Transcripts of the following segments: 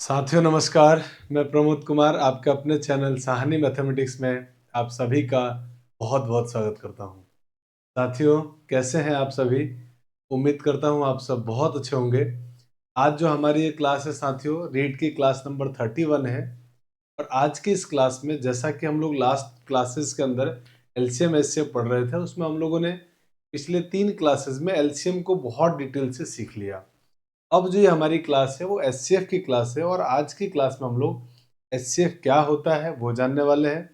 साथियों नमस्कार। मैं प्रमोद कुमार आपके अपने चैनल साहनी मैथमेटिक्स में आप सभी का बहुत बहुत स्वागत करता हूं। साथियों कैसे हैं आप सभी? उम्मीद करता हूं आप सब बहुत अच्छे होंगे। आज जो हमारी ये क्लास है साथियों, रीड की क्लास नंबर 31 है। और आज की इस क्लास में जैसा कि हम लोग लास्ट क्लासेस के अंदर एलसीएम एचसीएफ पढ़ रहे थे, उसमें हम लोगों ने पिछले 3 क्लासेस में एलसीएम को बहुत डिटेल से सीख लिया। अब जो ये हमारी क्लास है वो एचसीएफ की क्लास है और आज की क्लास में हम लोग एचसीएफ क्या होता है वो जानने वाले हैं।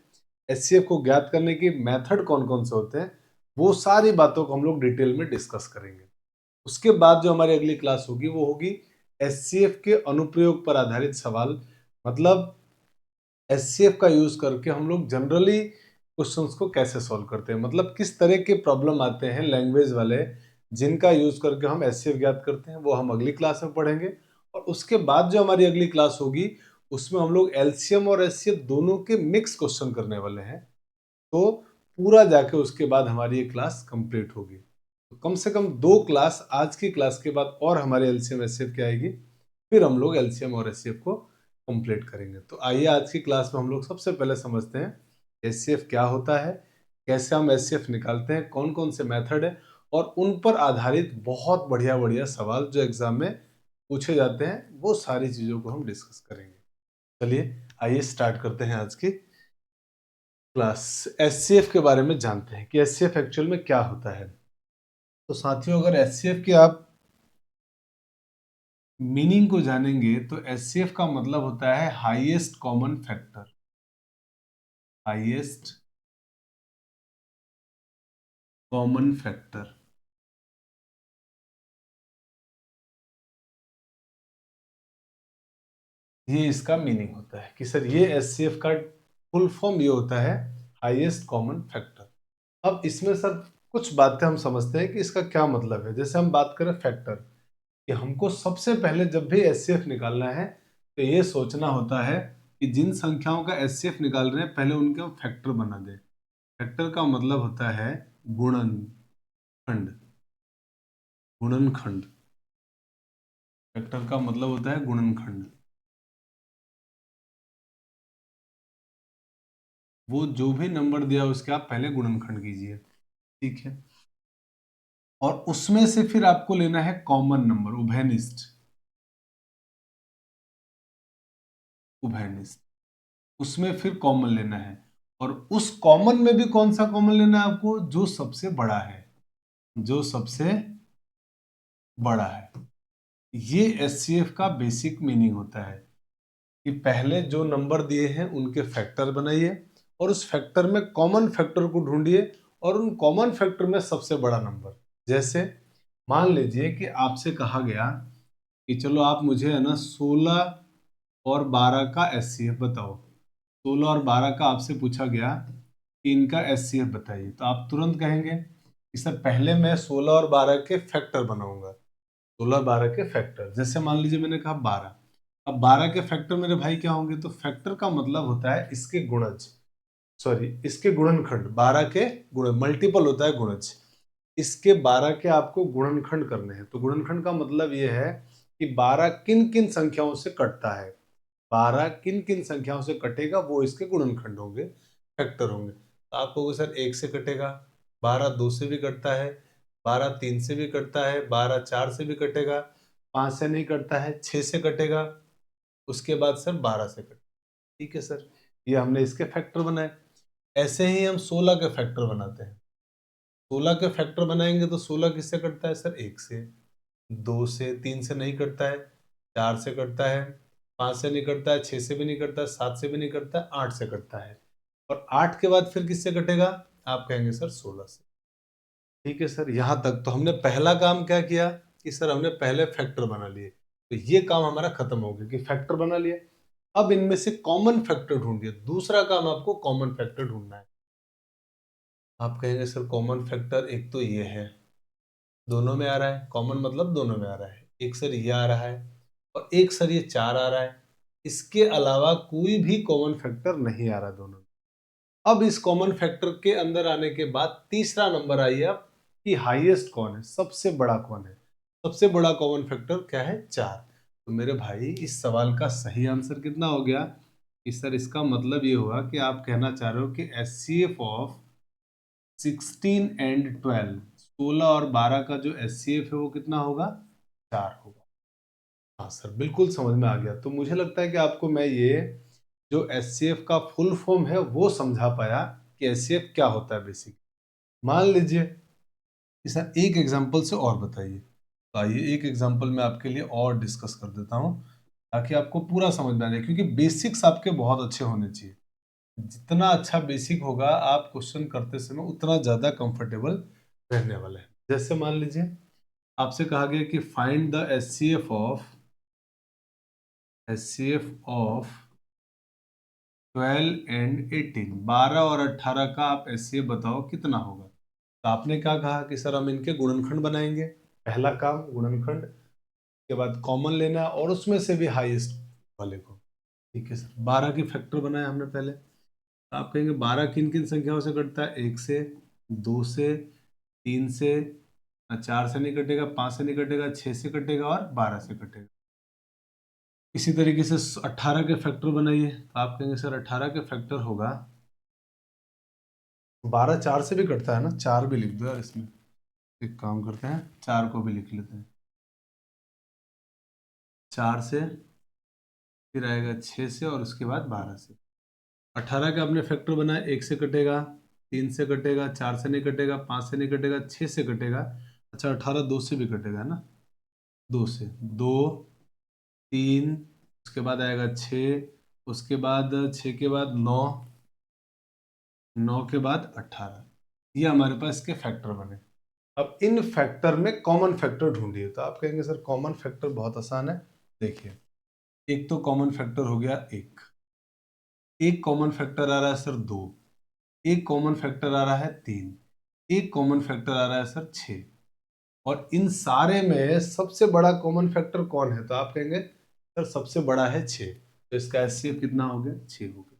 एचसीएफ को ज्ञात करने की मेथड कौन कौन से होते हैं वो सारी बातों को हम लोग डिटेल में डिस्कस करेंगे। उसके बाद जो हमारी अगली क्लास होगी वो होगी एचसीएफ के अनुप्रयोग पर आधारित सवाल। मतलब एचसीएफ का यूज करके हम लोग जनरली क्वेश्चंस को कैसे सॉल्व करते हैं, मतलब किस तरह के प्रॉब्लम आते हैं लैंग्वेज वाले जिनका यूज करके हम एचसीएफ ज्ञात करते हैं, वो हम अगली क्लास में पढ़ेंगे। और उसके बाद जो हमारी अगली क्लास होगी उसमें हम लोग एलसीएम और एचसीएफ दोनों के मिक्स क्वेश्चन करने वाले हैं। तो पूरा जाके उसके बाद हमारी ये क्लास कंप्लीट होगी। तो कम से कम 2 क्लास आज की क्लास के बाद और हमारे एलसीएम एचसीएफ की आएगी, फिर हम लोग एलसीएम और एचसीएफ को कंप्लीट करेंगे। तो आइए आज की क्लास में हम लोग सबसे पहले समझते हैं एचसीएफ क्या होता है, कैसे हम एचसीएफ निकालते हैं, कौन कौन से मेथड है और उन पर आधारित बहुत बढ़िया बढ़िया सवाल जो एग्जाम में पूछे जाते हैं, वो सारी चीजों को हम डिस्कस करेंगे। चलिए आइए स्टार्ट करते हैं आज की क्लास। एचसीएफ के बारे में जानते हैं कि एचसीएफ एक्चुअल में क्या होता है। तो साथियों अगर एचसीएफ की आप मीनिंग को जानेंगे तो एचसीएफ का मतलब होता है highest common factor. Highest common factor, ये इसका मीनिंग होता है कि सर ये एचसीएफ का फुल फॉर्म ये होता है हाईएस्ट कॉमन फैक्टर। अब इसमें सर कुछ बातें हम समझते हैं कि इसका क्या मतलब है। जैसे हम बात करें फैक्टर, कि हमको सबसे पहले जब भी एचसीएफ निकालना है तो ये सोचना होता है कि जिन संख्याओं का एचसीएफ निकाल रहे हैं पहले उनके हम फैक्टर बना दें। फैक्टर का मतलब होता है गुणनखंड। गुणनखंड, फैक्टर का मतलब होता है गुणनखंड। वो जो भी नंबर दिया उसके आप पहले गुणनखंड कीजिए, ठीक है। और उसमें से फिर आपको लेना है कॉमन नंबर, उभयनिष्ठ। उभयनिष्ठ, उसमें फिर कॉमन लेना है। और उस कॉमन में भी कौन सा कॉमन लेना है आपको? जो सबसे बड़ा है, जो सबसे बड़ा है। ये एचसीएफ का बेसिक मीनिंग होता है कि पहले जो नंबर दिए हैं उनके फैक्टर बनाइए और उस फैक्टर में कॉमन फैक्टर को ढूंढिए और उन कॉमन फैक्टर में सबसे बड़ा नंबर। जैसे मान लीजिए कि आपसे कहा गया कि चलो आप मुझे है ना 16 और 12 का एचसीएफ बताओ। 16 और 12 का आपसे पूछा गया कि इनका एचसीएफ बताइए, तो आप तुरंत कहेंगे कि सर पहले मैं 16 और 12 के फैक्टर बनाऊंगा। 16 12 के फैक्टर, जैसे मान लीजिए मैंने कहा 12। अब 12 के फैक्टर मेरे भाई क्या होंगे? तो फैक्टर का मतलब होता है इसके गुणज, सॉरी इसके गुणनखंड। 12 के गुण मल्टीपल होता है गुणज। इसके 12 के आपको गुणनखंड करने हैं। तो गुणनखंड का मतलब ये है कि 12 किन किन संख्याओं से कटता है, 12 किन किन संख्याओं से कटेगा वो इसके गुणनखंड होंगे, फैक्टर होंगे। तो आप कहोगे सर 1 से कटेगा, 12 2 से भी कटता है, 12 3 से भी कटता है, 12 4 से भी कटेगा, 5 से नहीं कटता है, 6 से कटेगा, उसके बाद सर 12 से कटेगा। ठीक है सर, ये हमने इसके फैक्टर बनाए। ऐसे ही हम 16 के फैक्टर बनाते हैं। 16 के फैक्टर बनाएंगे तो 16 किससे कटता है सर? 1 से, 2 से, 3 से नहीं कटता है, 4 से कटता है, 5 से नहीं कटता है, 6 से भी नहीं कटता है, 7 से भी नहीं कटता है, 8 से कटता है। और 8 के बाद फिर किससे कटेगा? आप कहेंगे सर 16 से। ठीक है सर, यहां तक तो हमने पहला काम क्या किया कि सर हमने पहले फैक्टर बना लिए। तो ये काम हमारा खत्म हो गया कि फैक्टर बना लिया। अब इनमें से कॉमन फैक्टर ढूंढिए। दूसरा काम आपको कॉमन फैक्टर ढूंढना है। आप कहेंगे सर कॉमन फैक्टर एक तो ये है, दोनों में आ रहा है, कॉमन मतलब दोनों में आ रहा है। एक सर ये आ रहा है और एक सर ये 4 आ रहा है। इसके अलावा कोई भी कॉमन फैक्टर नहीं आ रहा दोनों में। अब इस कॉमन फैक्टर के अंदर आने के बाद तीसरा नंबर आइए अब कि हाईएस्ट कौन है, सबसे बड़ा कौन है। सबसे बड़ा कॉमन फैक्टर क्या है? 4। तो मेरे भाई इस सवाल का सही आंसर कितना हो गया कि सर इसका मतलब ये हुआ कि आप कहना चाह रहे हो कि एचसीएफ ऑफ 16 एंड 12, 16 और 12 का जो एचसीएफ है वो कितना होगा, 4 होगा। हाँ सर, बिल्कुल समझ में आ गया। तो मुझे लगता है कि आपको मैं ये जो एचसीएफ का फुल फॉर्म है वो समझा पाया कि एचसीएफ क्या होता है बेसिक। मान लीजिए कि सर एक एग्जांपल से और बताइए। तो आइए एक एग्जांपल मैं आपके लिए और डिस्कस कर देता हूँ ताकि आपको पूरा समझ में आ जाए, क्योंकि बेसिक्स आपके बहुत अच्छे होने चाहिए। जितना अच्छा बेसिक होगा आप क्वेश्चन करते समय उतना ज्यादा कंफर्टेबल रहने वाले हैं। जैसे मान लीजिए आपसे कहा गया कि find the HCF of 12 and 18, 12 और 18 का आप एचसीएफ बताओ कितना होगा। तो आपने क्या कहा कि सर हम इनके गुणनखंड बनाएंगे। पहला काम गुणनखंड के बाद कॉमन लेना है और उसमें से भी हाईएस्ट वाले को। ठीक है सर, 12 की फैक्टर बनाया हमने पहले। तो आप कहेंगे 12 किन किन संख्याओं से कटता है, 1 से, 2 से, 3 से, 4 से नहीं कटेगा, 5 से नहीं कटेगा, 6 से कटेगा और 12 से कटेगा। इसी तरीके से 18 के फैक्टर बनाइए। तो आप कहेंगे सर 18 के फैक्टर होगा, 12 4 से भी कटता है ना, 4 भी लिख दो यार इसमें। एक काम करते हैं 4 को भी लिख लेते हैं। 4 से, फिर आएगा 6 से और उसके बाद 12 से। 18 का आपने फैक्टर बनाया, 1 से कटेगा, 3 से कटेगा, 4 से नहीं कटेगा, 5 से नहीं कटेगा, 6 से कटेगा। अच्छा 18 2 से भी कटेगा ना, 2 से, 2, 3, उसके बाद आएगा 6, उसके बाद 6 के बाद 9, 9 के बाद 18। ये हमारे पास इसके फैक्टर बने। अब इन फैक्टर में कॉमन फैक्टर ढूंढिए। तो आप कहेंगे सर कॉमन फैक्टर बहुत आसान है। देखिए एक तो कॉमन फैक्टर हो गया एक कॉमन फैक्टर आ रहा है सर 2, एक कॉमन फैक्टर आ रहा है 3, एक कॉमन फैक्टर आ रहा है सर 6। और इन सारे में सबसे बड़ा कॉमन फैक्टर कौन है। तो आप कहेंगे सर सबसे बड़ा है 6। तो इसका एचसीएफ कितना हो गया, 6 हो गया।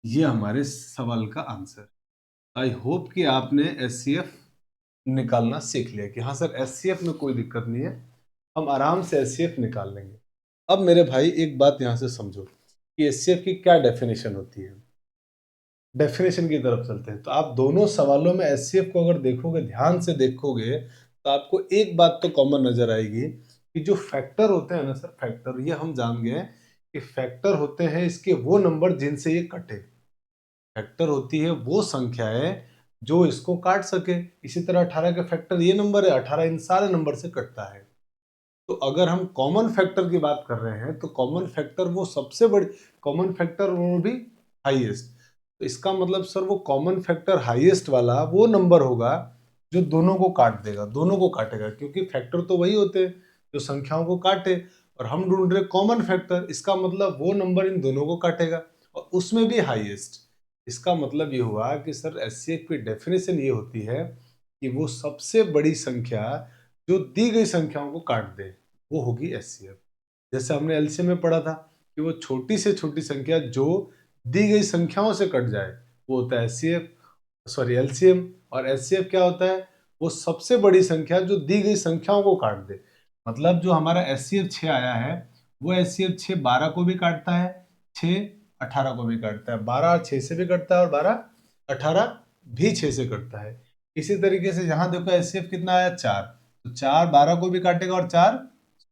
ये हमारे सवाल का आंसर। आई होप कि आपने एचसीएफ निकालना सीख लिया कि हाँ सर एचसीएफ में कोई दिक्कत नहीं है, हम आराम से एचसीएफ निकाल लेंगे। अब मेरे भाई एक बात यहाँ से समझो कि एचसीएफ की क्या डेफिनेशन होती है। डेफिनेशन की तरफ चलते हैं। तो आप दोनों सवालों में एचसीएफ को अगर देखोगे, ध्यान से देखोगे, तो आपको एक बात तो कॉमन नजर आएगी कि जो फैक्टर होते हैं ना सर, फैक्टर ये हम जान गए कि फैक्टर होते हैं इसके वो नंबर जिनसे ये कटे। फैक्टर होती है वो संख्याएं जो इसको काट सके। इसी तरह 18 के फैक्टर ये नंबर है, 18 इन सारे नंबर से कटता है। तो अगर हम कॉमन फैक्टर की बात कर रहे हैं तो कॉमन फैक्टर वो सबसे बड़ी, कॉमन फैक्टर वो भी हाईएस्ट। तो इसका मतलब सर वो कॉमन फैक्टर हाईएस्ट वाला वो नंबर होगा जो दोनों को काट देगा, दोनों को काटेगा, क्योंकि फैक्टर तो वही होते हैं जो संख्याओं को काटे। और हम ढूंढ रहे कॉमन फैक्टर, इसका मतलब वो नंबर इन दोनों को काटेगा और उसमें भी हाईएस्ट। इसका मतलब ये हुआ कि सर एचसीएफ की डेफिनेशन ये होती है कि वो सबसे बड़ी संख्या जो दी गई संख्याओं को काट दे वो होगी एचसीएफ। जैसे हमने एलसीएम में पढ़ा था कि वो छोटी से छोटी संख्या जो दी गई संख्याओं से कट जाए वो होता है एचसीएफ, सॉरी एलसीएम। और एचसीएफ क्या होता है, वो सबसे बड़ी संख्या जो दी गई संख्याओं को काट दे। मतलब जो हमारा एचसीएफ 6 आया है वो एचसीएफ 6 12 को भी काटता है, 6 18 को भी काटता है, 12 6 से भी कटता है और 12 18 भी 6 से कटता है। इसी तरीके से यहाँ देखो एचसीएफ कितना आया, 4। तो 4 12 को भी काटेगा और 4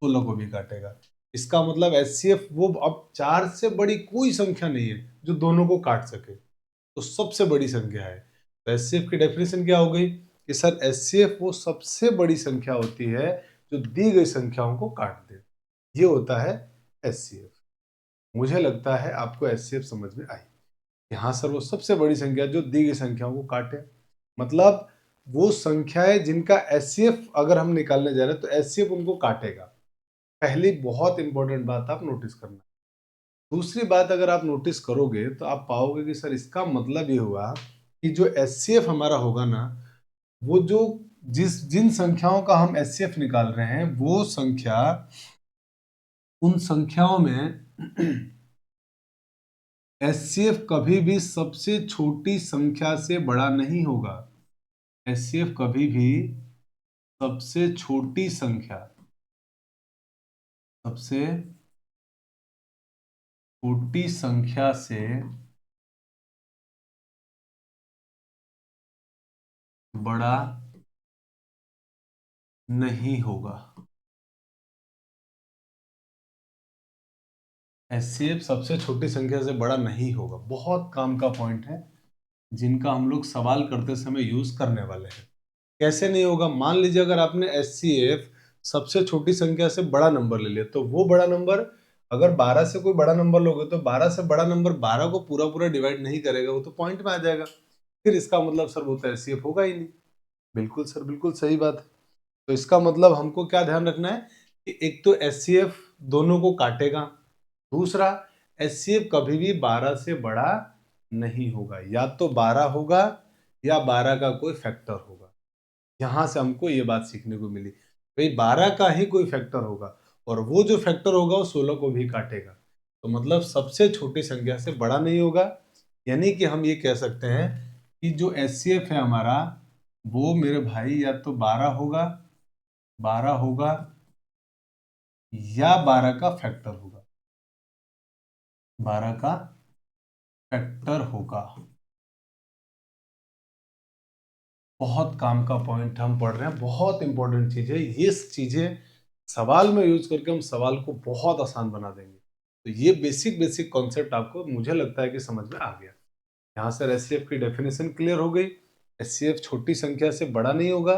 16 को भी काटेगा। इसका मतलब एचसीएफ वो अब 4 से बड़ी कोई संख्या नहीं है जो दोनों को काट सके, तो सबसे बड़ी संख्या है। तो एचसीएफ की डेफिनेशन क्या हो गई कि सर एचसीएफ वो सबसे बड़ी संख्या होती है जो दी गई संख्याओं को काट दे। ये होता है एचसीएफ। मुझे लगता है आपको एचसीएफ समझ में आई। यहाँ सर वो सबसे बड़ी संख्या जो दी गई संख्याओं को काटे, मतलब वो संख्याएं जिनका एचसीएफ अगर हम निकालने जा रहे हैं तो एचसीएफ उनको काटेगा। पहली बहुत इंपॉर्टेंट बात आप नोटिस करना। दूसरी बात अगर आप नोटिस करोगे तो आप पाओगे कि सर इसका मतलब ये हुआ कि जो एचसीएफ हमारा होगा ना, वो जो जिन संख्याओं का हम एचसीएफ निकाल रहे हैं वो संख्या, उन संख्याओं में एचसीएफ कभी भी सबसे छोटी संख्या से बड़ा नहीं होगा। एचसीएफ कभी भी सबसे छोटी संख्या सबसे छोटी संख्या से बड़ा नहीं होगा। एचसीएफ सबसे छोटी संख्या से बड़ा नहीं होगा, बहुत काम का पॉइंट है जिनका हम लोग सवाल करते समय यूज करने वाले हैं। कैसे नहीं होगा? मान लीजिए अगर आपने एचसीएफ सबसे छोटी संख्या से बड़ा नंबर ले लिया, तो वो बड़ा नंबर अगर 12 से कोई बड़ा नंबर लोगे तो 12 से बड़ा नंबर 12 को पूरा पूरा डिवाइड नहीं करेगा, वो तो पॉइंट में आ जाएगा। फिर इसका मतलब सर वो तो एचसीएफ होगा ही नहीं। बिल्कुल सर, बिल्कुल सही बात है। तो इसका मतलब हमको क्या ध्यान रखना है कि एक तो एचसीएफ दोनों को काटेगा, दूसरा एचसीएफ कभी भी 12 से बड़ा नहीं होगा, या तो 12 होगा या 12 का कोई फैक्टर होगा। यहां से हमको ये बात सीखने को मिली, भाई 12 का ही कोई फैक्टर होगा, और वो जो फैक्टर होगा वो 16 को भी काटेगा। तो मतलब सबसे छोटी संख्या से बड़ा नहीं होगा, यानी कि हम ये कह सकते हैं कि जो एचसीएफ है हमारा, वो मेरे भाई या तो 12 होगा, 12 होगा या 12 का फैक्टर होगा, 12 का फैक्टर होगा। बहुत काम का पॉइंट हम पढ़ रहे हैं, बहुत इंपॉर्टेंट चीज है। ये चीजें सवाल में यूज करके हम सवाल को बहुत आसान बना देंगे। तो ये बेसिक बेसिक कॉन्सेप्ट आपको मुझे लगता है कि समझ में आ गया। यहाँ से एचसीएफ की डेफिनेशन क्लियर हो गई। एचसीएफ छोटी संख्या से बड़ा नहीं होगा,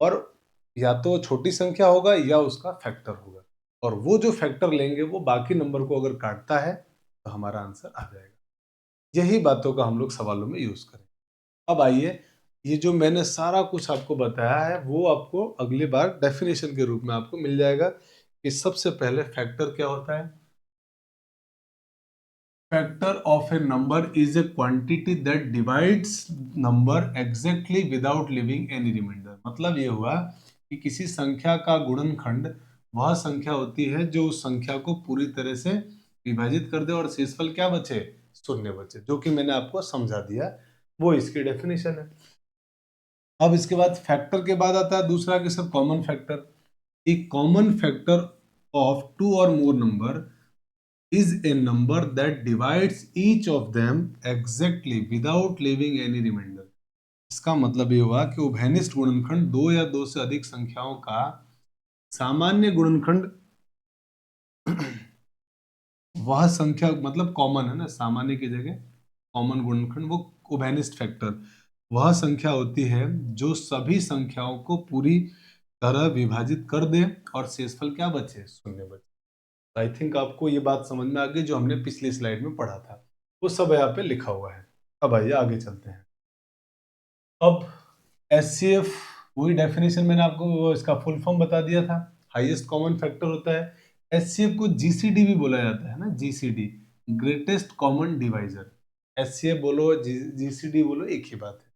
और या तो छोटी संख्या होगा या उसका फैक्टर होगा, और वो जो फैक्टर लेंगे वो बाकी नंबर को अगर काटता है तो हमारा आंसर आ जाएगा। यही बातों का हम लोग सवालों में यूज करें। अब आइए, ये जो मैंने सारा कुछ आपको बताया है वो आपको अगली बार डेफिनेशन के रूप में आपको मिल जाएगा कि सबसे पहले फैक्टर क्या होता है। Factor of a number is a quantity that divides number exactly without living any reminder. मतलब ये हुआ कि किसी संख्या का गुणनखंड वह संख्या होती है जो उस संख्या को पूरी तरह से विभाजित कर दे और शेषफल क्या बचे? शून्य बचे, जो कि मैंने आपको समझा दिया, वो इसकी डेफिनेशन है। अब इसके बाद फैक्टर के बाद आता है दूसरा कि सर कॉमन फैक्टर। एक common factor of to or more number is a number that divides each of them exactly without leaving any remainder। इसका मतलब ये हुआ कि उभयनिष्ठ गुणनखंड दो या दो से अधिक संख्याओं का सामान्य गुणनखंड वह संख्या, मतलब कॉमन है ना, सामान्य की जगह कॉमन गुणनखंड, वो उभयनिष्ठ फैक्टर वह संख्या होती है जो सभी संख्याओं को पूरी तरह विभाजित कर दे और शेषफल क्या बचे? शून्य बचे। आई थिंक आपको ये बात समझ में आ गई जो हमने पिछली स्लाइड में पढ़ा था, वो सब यहाँ पे लिखा हुआ है। अब आइए आगे चलते हैं। अब एचसीएफ, वही डेफिनेशन मैंने आपको इसका फुल फॉर्म बता दिया था, हाईएस्ट कॉमन फैक्टर होता है। एचसीएफ को जीसीडी भी बोला जाता है ना, GCD, greatest common divisor. HCF बोलो जीसीडी बोलो, एक ही बात है।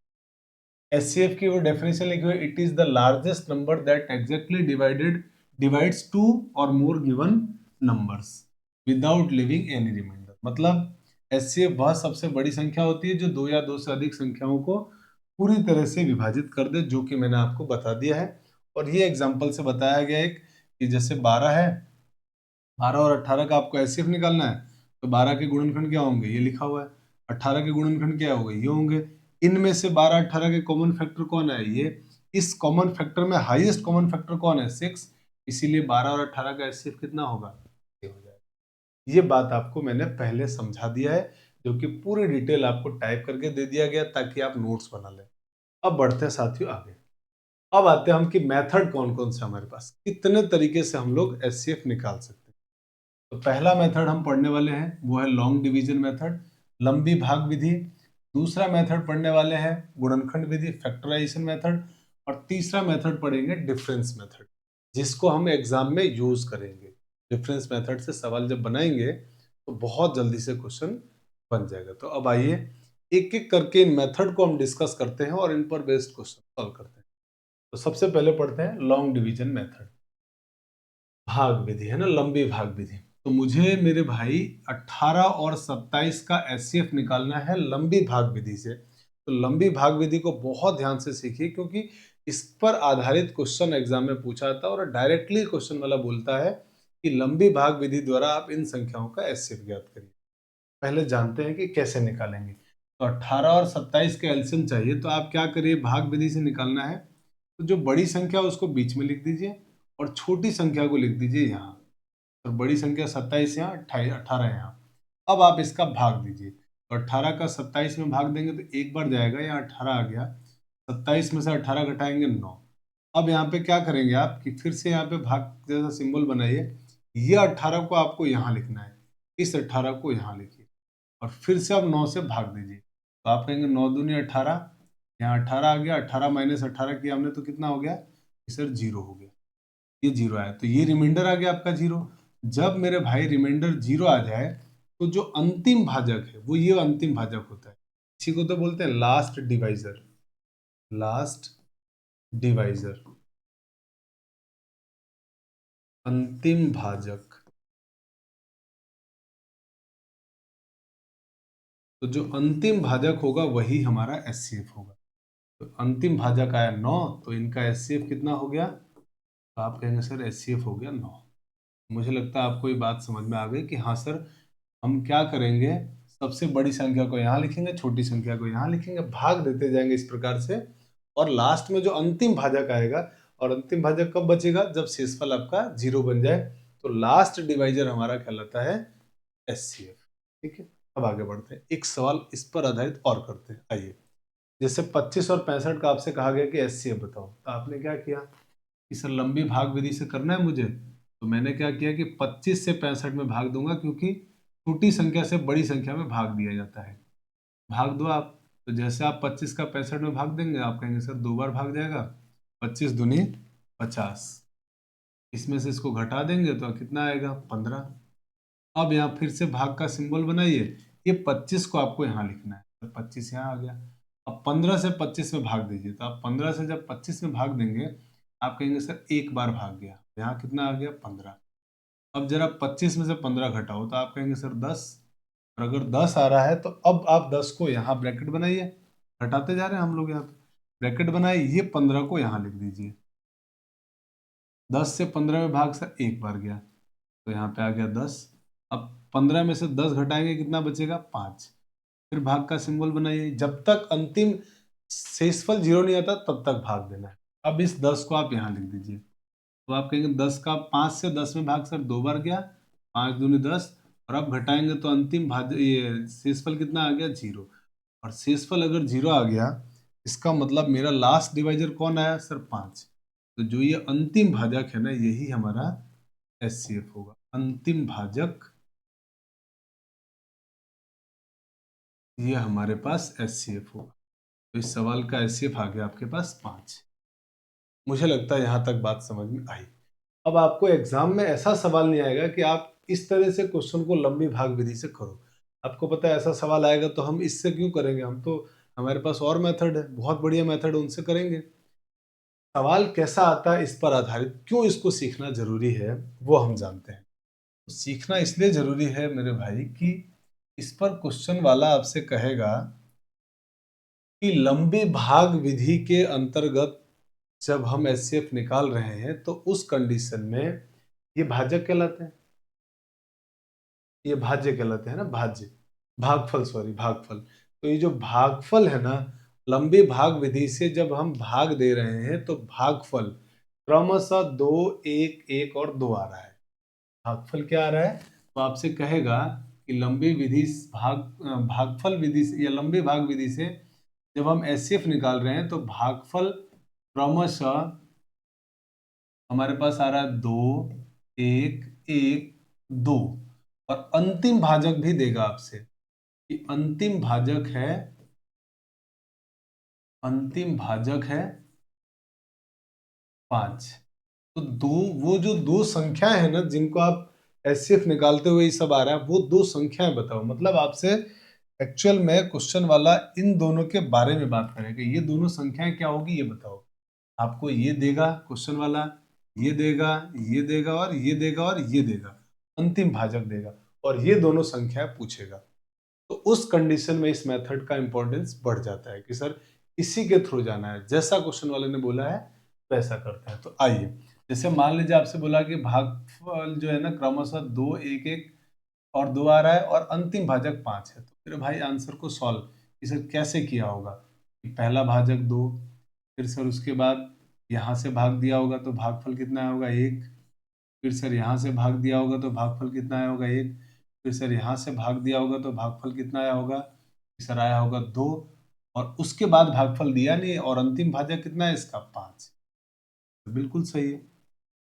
एचसीएफ की वो डेफिनेशन लिखी हुई, it is the largest number that exactly divides two or more given numbers without living any reminder. मतलब एचसीएफ वह सबसे बड़ी संख्या होती है जो दो या दो से अधिक संख्याओं को पूरी तरह से विभाजित कर दे, जो कि मैंने आपको बता दिया है। और ये एग्जांपल से बताया गया है कि जैसे 12 है, 12 और 18 का आपको एचसीएफ निकालना है, तो 12 के गुणनखंड क्या होंगे, ये लिखा हुआ है। 18 के गुणनखंड क्या होंगे, ये होंगे। इनमें से 12 18 के कॉमन फैक्टर कौन है, ये। इस कॉमन फैक्टर में हाईएस्ट कॉमन फैक्टर कौन है, 6। इसीलिए 12 और 18 का एचसीएफ कितना होगा, ये हो जाएगा। ये बात आपको मैंने पहले समझा दिया है, जो कि पूरी डिटेल आपको टाइप करके दे दिया गया ताकि आप नोट्स बना लें। अब बढ़ते हैं साथियों आगे। अब आते हैं हम कि मेथड कौन कौन से हमारे पास, कितने तरीके से हम लोग एचसीएफ निकाल सकते हैं। तो पहला मेथड हम पढ़ने वाले हैं वो है लॉन्ग डिवीजन मेथड, लंबी भाग विधि। दूसरा मेथड पढ़ने वाले हैं गुणनखंड विधि, फैक्टराइजेशन मेथड। और तीसरा मेथड पढ़ेंगे डिफरेंस मेथड, जिसको हम एग्जाम में यूज करेंगे। डिफरेंस मेथड से सवाल जब बनाएंगे तो बहुत जल्दी से क्वेश्चन बन जाएगा। तो अब आइए एक एक करके इन मेथड को हम डिस्कस करते हैं और इन पर बेस्ड क्वेश्चन सॉल्व करते हैं। तो सबसे पहले पढ़ते हैं लॉन्ग डिवीजन मेथड, भाग विधि है ना, लंबी भाग विधि। तो मुझे मेरे भाई 18 और 27 का एचसीएफ निकालना है लंबी भाग विधि से। तो लंबी भाग विधि को बहुत ध्यान से सीखिए, क्योंकि इस पर आधारित क्वेश्चन एग्जाम में पूछा था और डायरेक्टली क्वेश्चन वाला बोलता है कि लंबी भाग विधि द्वारा आप इन संख्याओं का एचसीएफ ज्ञात करिए। पहले जानते हैं कि कैसे निकालेंगे। तो 18 और 27 का एलसीएम चाहिए, तो आप क्या करिए, भाग विधि से निकालना है। तो जो बड़ी संख्या उसको बीच में लिख दीजिए और छोटी संख्या को लिख दीजिए यहाँ। तो बड़ी संख्या 27 यहाँ, 18 यहाँ। अब आप इसका भाग दीजिए। तो 18 का 27 में भाग देंगे तो एक बार जाएगा, यहाँ 18 आ गया। 27 में से 18 घटाएंगे 9। अब यहाँ पे क्या करेंगे आप कि फिर से यहाँ पे भाग जैसा सिंबल बनाइए। ये 18 को आपको यहाँ लिखना है, इस 18 को यहाँ लिखिए और फिर से आप 9 से भाग दीजिए। तो आप कहेंगे 9 दूनी 18, यहाँ 18 आ गया। 18 माइनस 18 किया हमने तो कितना हो गया सर, 0 हो गया। ये 0 आया तो ये रिमाइंडर आ गया आपका 0। जब मेरे भाई रिमाइंडर 0 आ जाए तो जो अंतिम भाजक है वो ये अंतिम भाजक होता है। इसी को तो बोलते हैं लास्ट डिवाइजर। लास्ट डिवाइजर, अंतिम भाजक। तो जो अंतिम भाजक होगा वही हमारा एचसीएफ होगा। तो अंतिम भाजक आया 9, तो इनका एचसीएफ कितना हो गया? तो आप कहेंगे सर एचसीएफ हो गया 9। मुझे लगता है आपको ये बात समझ में आ गई कि हाँ सर, हम क्या करेंगे, सबसे बड़ी संख्या को यहाँ लिखेंगे, छोटी संख्या को यहाँ लिखेंगे, भाग देते जाएंगे इस प्रकार से। और लास्ट में जो अंतिम भाजक आएगा, और अंतिम भाजक कब बचेगा? जब शेषफल आपका 0 बन जाए। तो लास्ट डिवाइजर हमारा कहलाता है एचसीएफ। ठीक है, अब आगे बढ़ते हैं, एक सवाल इस पर आधारित और करते हैं। आइए, जैसे 25 और 65 का आपसे कहा गया कि एचसीएफ बताओ, तो आपने क्या किया कि सर लंबी भाग विधि से करना है मुझे। तो मैंने क्या किया कि 25 से 65 में भाग दूंगा, क्योंकि छोटी संख्या से बड़ी संख्या में भाग दिया जाता है। भाग दो आप। तो जैसे आप 25 का 65 में भाग देंगे, आप कहेंगे सर 2 बार भाग जाएगा, 25 दूनी 50। इसमें से इसको घटा देंगे तो कितना आएगा? 15। अब यहाँ फिर से भाग का सिंबल बनाइए। ये 25 को आपको यहाँ लिखना है, तो 25 यहाँ आ गया। अब 15 से 25 में भाग दीजिए। तो आप 15 से जब 25 में भाग देंगे, आप कहेंगे सर एक बार भाग गया, यहाँ कितना आ गया? 15। अब जरा 25 में से 15 घटाओ, तो आप कहेंगे सर 10। और अगर 10 आ रहा है तो अब आप 10 को यहाँ ब्रैकेट बनाइए। घटाते जा रहे हैं हम लोग, यहाँ पे ब्रैकेट बनाए, ये 15 को यहाँ लिख दीजिए। 10 से 15 में भाग सर एक बार गया, तो यहाँ पे आ गया 10। अब 15 में से 10 घटाएंगे, कितना बचेगा? 5। फिर भाग का सिंबल बनाइए। जब तक अंतिम शेषफल 0 नहीं आता तब तक भाग देना है। अब इस 10 को आप यहाँ लिख दीजिए। तो आप कहेंगे 10 का 5 से 10 में भाग सर 2 बार गया, 5 दूनी 10। और अब घटाएंगे तो अंतिम भाज ये शेषफल कितना आ गया? 0। और शेषफल अगर 0 आ गया, इसका मतलब मेरा लास्ट डिवाइजर कौन आया सर? 5। तो जो ये अंतिम भाजक है ना, यही हमारा एचसीएफ होगा। अंतिम भाजक, ये हमारे पास एचसीएफ होगा। तो इस सवाल का एचसीएफ आ गया आपके पास 5। मुझे लगता है यहां तक बात समझ में आई। अब आपको एग्जाम में ऐसा सवाल नहीं आएगा कि आप इस तरह से क्वेश्चन को लंबी भाग विधि से करो। आपको पता है ऐसा सवाल आएगा तो हम इससे क्यों करेंगे, हम तो हमारे पास और मेथड है, बहुत बढ़िया मेथड है, उनसे करेंगे। सवाल कैसा आता है इस पर आधारित क्यों इसको सीखना जरूरी है वो हम जानते हैं। तो सीखना इसलिए जरूरी है मेरे भाई कि इस पर क्वेश्चन वाला आपसे कहेगा कि लंबी भाग विधि के अंतर्गत जब हम एचसीएफ निकाल रहे हैं तो उस कंडीशन में ये भाजक कहलाते हैं, ये भाज्य कहलाते हैं ना, भाज्य, भागफल, सॉरी भागफल। तो ये जो भागफल है ना, लंबी भाग विधि से जब हम भाग दे रहे हैं तो भागफल क्रमशः 2, 1, 1 और 2 आ रहा है। भागफल क्या आ रहा है? तो आपसे कहेगा कि लंबी विधि भागफल विधि से या लंबी भाग विधि से जब हम एचसीएफ निकाल रहे हैं तो भागफल क्रमशः हमारे पास आ रहा है 2, 1, 1, 2। और अंतिम भाजक भी देगा आपसे कि अंतिम भाजक है 5। तो वो जो दो संख्याएं है ना जिनको आप एचसीएफ निकालते हुए ये सब आ रहा है, वो दो संख्याएं बताओ। मतलब आपसे एक्चुअल में क्वेश्चन वाला इन दोनों के बारे में बात करेगा, ये दोनों संख्याएं क्या होगी ये बताओ। आपको ये देगा क्वेश्चन वाला, ये देगा, ये देगा और ये देगा और ये देगा, अंतिम भाजक देगा, और ये दोनों संख्याएं पूछेगा। तो उस कंडीशन में इस मेथड का इंपॉर्टेंस बढ़ जाता है कि सर इसी के थ्रू जाना है, जैसा क्वेश्चन वाले ने बोला है वैसा करते हैं। तो आइए जैसे मान लीजिए आपसे बोला कि भागफल जो है ना क्रमशः 2, 1, 1 और 2 आ रहा है और अंतिम भाजक 5 है। तो मेरे भाई आंसर को सॉल्व इसे कैसे किया होगा कि पहला भाजक 2, फिर सर उसके बाद यहाँ से भाग दिया होगा तो भागफल कितना आया होगा 1, फिर सर यहाँ से भाग दिया होगा तो भागफल कितना आया होगा 1, फिर सर यहाँ से भाग दिया होगा तो भागफल कितना आया होगा, फिर सर आया होगा 2 और उसके बाद भागफल दिया नहीं और अंतिम भाजक कितना है इसका 5। तो बिल्कुल सही है।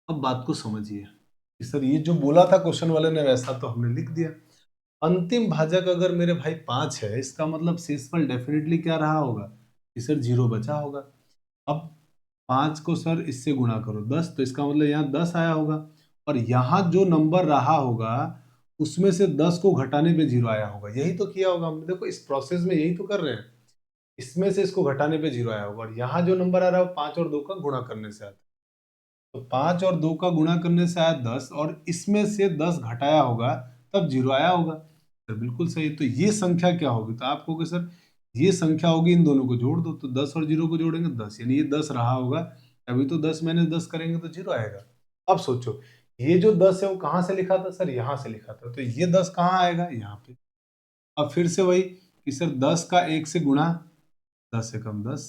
अब बात को समझिए कि सर ये जो बोला था क्वेश्चन वाले ने वैसा तो हमने लिख दिया। अंतिम भाजक अगर मेरे भाई 5 है इसका मतलब शेषफल डेफिनेटली क्या रहा होगा कि सर 0 बचा होगा। अब 5 को सर इससे गुणा करो 10 तो इसका मतलब यहाँ 10 आया होगा और यहाँ जो नंबर रहा होगा उसमें से 10 को घटाने पे 0 आया होगा। यही तो किया होगा हमने, देखो इस प्रोसेस में यही तो कर रहे हैं। इसमें से इसको घटाने पे 0 आया होगा और यहाँ जो नंबर आ रहा है वो 5 और 2 का गुणा करने से आता है। तो 5 और 2 का गुणा करने से आया 10 और इसमें से 10 घटाया होगा तब 0 आया होगा। तो बिल्कुल सही। तो ये संख्या क्या होगी, तो आप कहोगे सर ये संख्या होगी, इन दोनों को जोड़ दो तो 10 और 0 को जोड़ेंगे 10, यानी ये 10 रहा होगा। अभी तो 10 मैंने 10 करेंगे तो 0 आएगा। अब सोचो ये जो 10 है वो कहाँ से लिखा था सर, यहाँ से लिखा था, तो ये 10 कहाँ आएगा यहाँ पे। अब फिर से वही कि सर 10 का 1 से गुणा, 10 से कम 10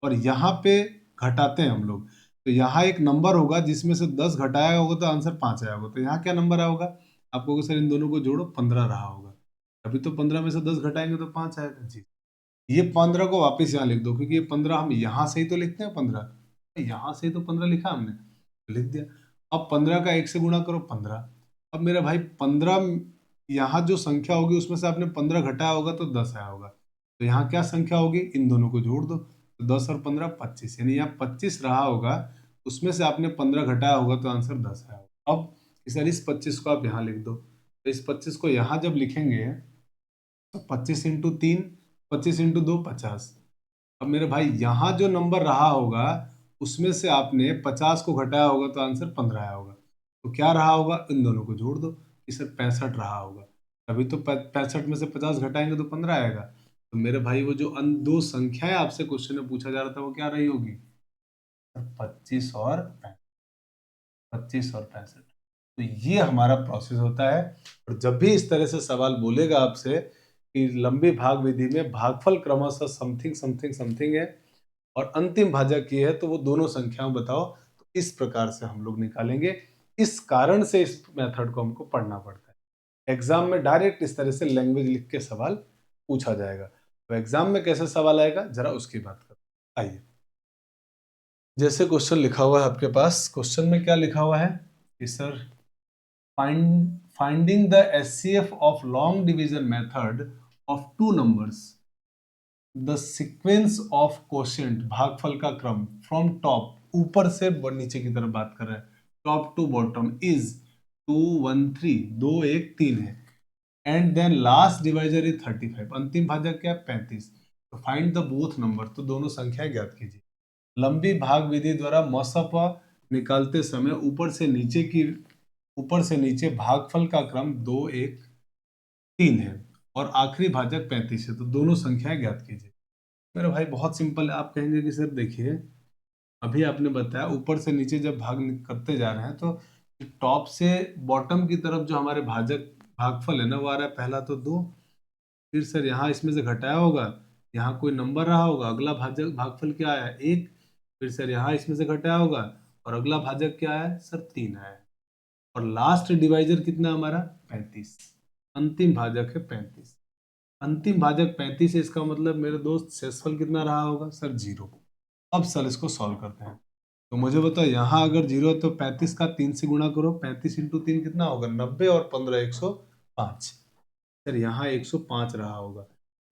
और यहाँ पे घटाते हैं हम लोग तो यहाँ एक नंबर होगा जिसमें से 10 घटाया होगा तो आंसर 5 आया होगा। तो यहाँ क्या नंबर आया होगा, आप कहोगे सर इन दोनों को जोड़ो 15 रहा होगा। अभी तो 15 में से 10 घटाएंगे तो 5 आएगा जी। ये 15 को वापस यहाँ लिख दो क्योंकि ये 15 हम यहाँ से ही तो लिखते हैं 15, यहाँ से ही तो 15 लिखा हमने तो लिख दिया। अब 15 का 1 से गुणा करो 15। अब मेरा भाई 15 यहाँ जो संख्या होगी उसमें से आपने 15 घटाया होगा तो 10 आया होगा। तो यहाँ क्या संख्या होगी, इन दोनों को जोड़ दो तो 10 और 15 25, यानी यहाँ 25 रहा होगा उसमें से आपने 15 घटाया होगा तो आंसर 10 आया होगा। अब सर इस 25 को आप यहाँ लिख दो तो इस 25 को यहाँ जब लिखेंगे तो 25 × 3, 25 × 2 50। अब मेरे भाई यहाँ जो नंबर रहा होगा उसमें से आपने 50 को घटाया होगा तो आंसर 15 आया होगा। तो क्या रहा होगा, इन दोनों को जोड़ दो कि सर 65 रहा होगा। अभी तो 65 में से 50 घटाएंगे तो 15 आएगा। तो मेरे भाई वो जो दो संख्याएं आपसे क्वेश्चन में पूछा जा रहा था वो क्या रही होगी, 25 और 65। तो ये हमारा प्रोसेस होता है। और जब भी इस तरह से सवाल बोलेगा आपसे कि लंबी भाग विधि में भागफल क्रमशः समथिंग समथिंग समथिंग है और अंतिम भाजक ये है तो वो दोनों संख्याओं बताओ, तो इस प्रकार से हम लोग निकालेंगे। इस कारण से इस मेथड को हमको पढ़ना पड़ता है। एग्जाम में डायरेक्ट इस तरह से लैंग्वेज लिख के सवाल पूछा जाएगा। तो एग्जाम में कैसे सवाल आएगा जरा उसकी बात करते हैं। आइए, जैसे क्वेश्चन लिखा हुआ है आपके पास, क्वेश्चन में क्या लिखा हुआ है कि sir finding the SCF of long division method of two numbers, the sequence of quotient भागफल का क्रम from top ऊपर से नीचे की तरफ बात कर रहे हैं, top to bottom is 2 1 3 2 1 3 है and then last divisor is 35, अंतिम भाजक क्या है 35। तो फाइंड द बोथ नंबर, तो दोनों संख्या ज्ञात कीजिए। लंबी भाग विधि द्वारा मसफा निकालते समय ऊपर से नीचे भागफल का क्रम 2 1 3 है और आखिरी भाजक 35 है, तो दोनों संख्याएं ज्ञात कीजिए। मेरे भाई बहुत सिंपल है। आप कहेंगे कि सर देखिए अभी आपने बताया ऊपर से नीचे जब भाग करते जा रहे हैं तो टॉप से बॉटम की तरफ जो हमारे भागफल है ना वो आ रहा है पहला तो 2, फिर सर यहाँ इसमें से घटाया होगा, यहाँ कोई नंबर रहा होगा, अगला भागफल क्या आया 1, फिर सर यहाँ इसमें से घटाया होगा और अगला भाजक क्या आया सर 3 आया और लास्ट डिवाइजर कितना हमारा 35, अंतिम भाजक है 35। अंतिम भाजक 35 है, इसका मतलब मेरे दोस्त शेषफल कितना रहा होगा सर 0। अब सर इसको सॉल्व करते हैं। तो मुझे बताओ यहाँ अगर 0 है तो 35 का 3 से गुणा करो, 35 × 3 कितना होगा 90 और 15 105। सर यहाँ 105 रहा होगा।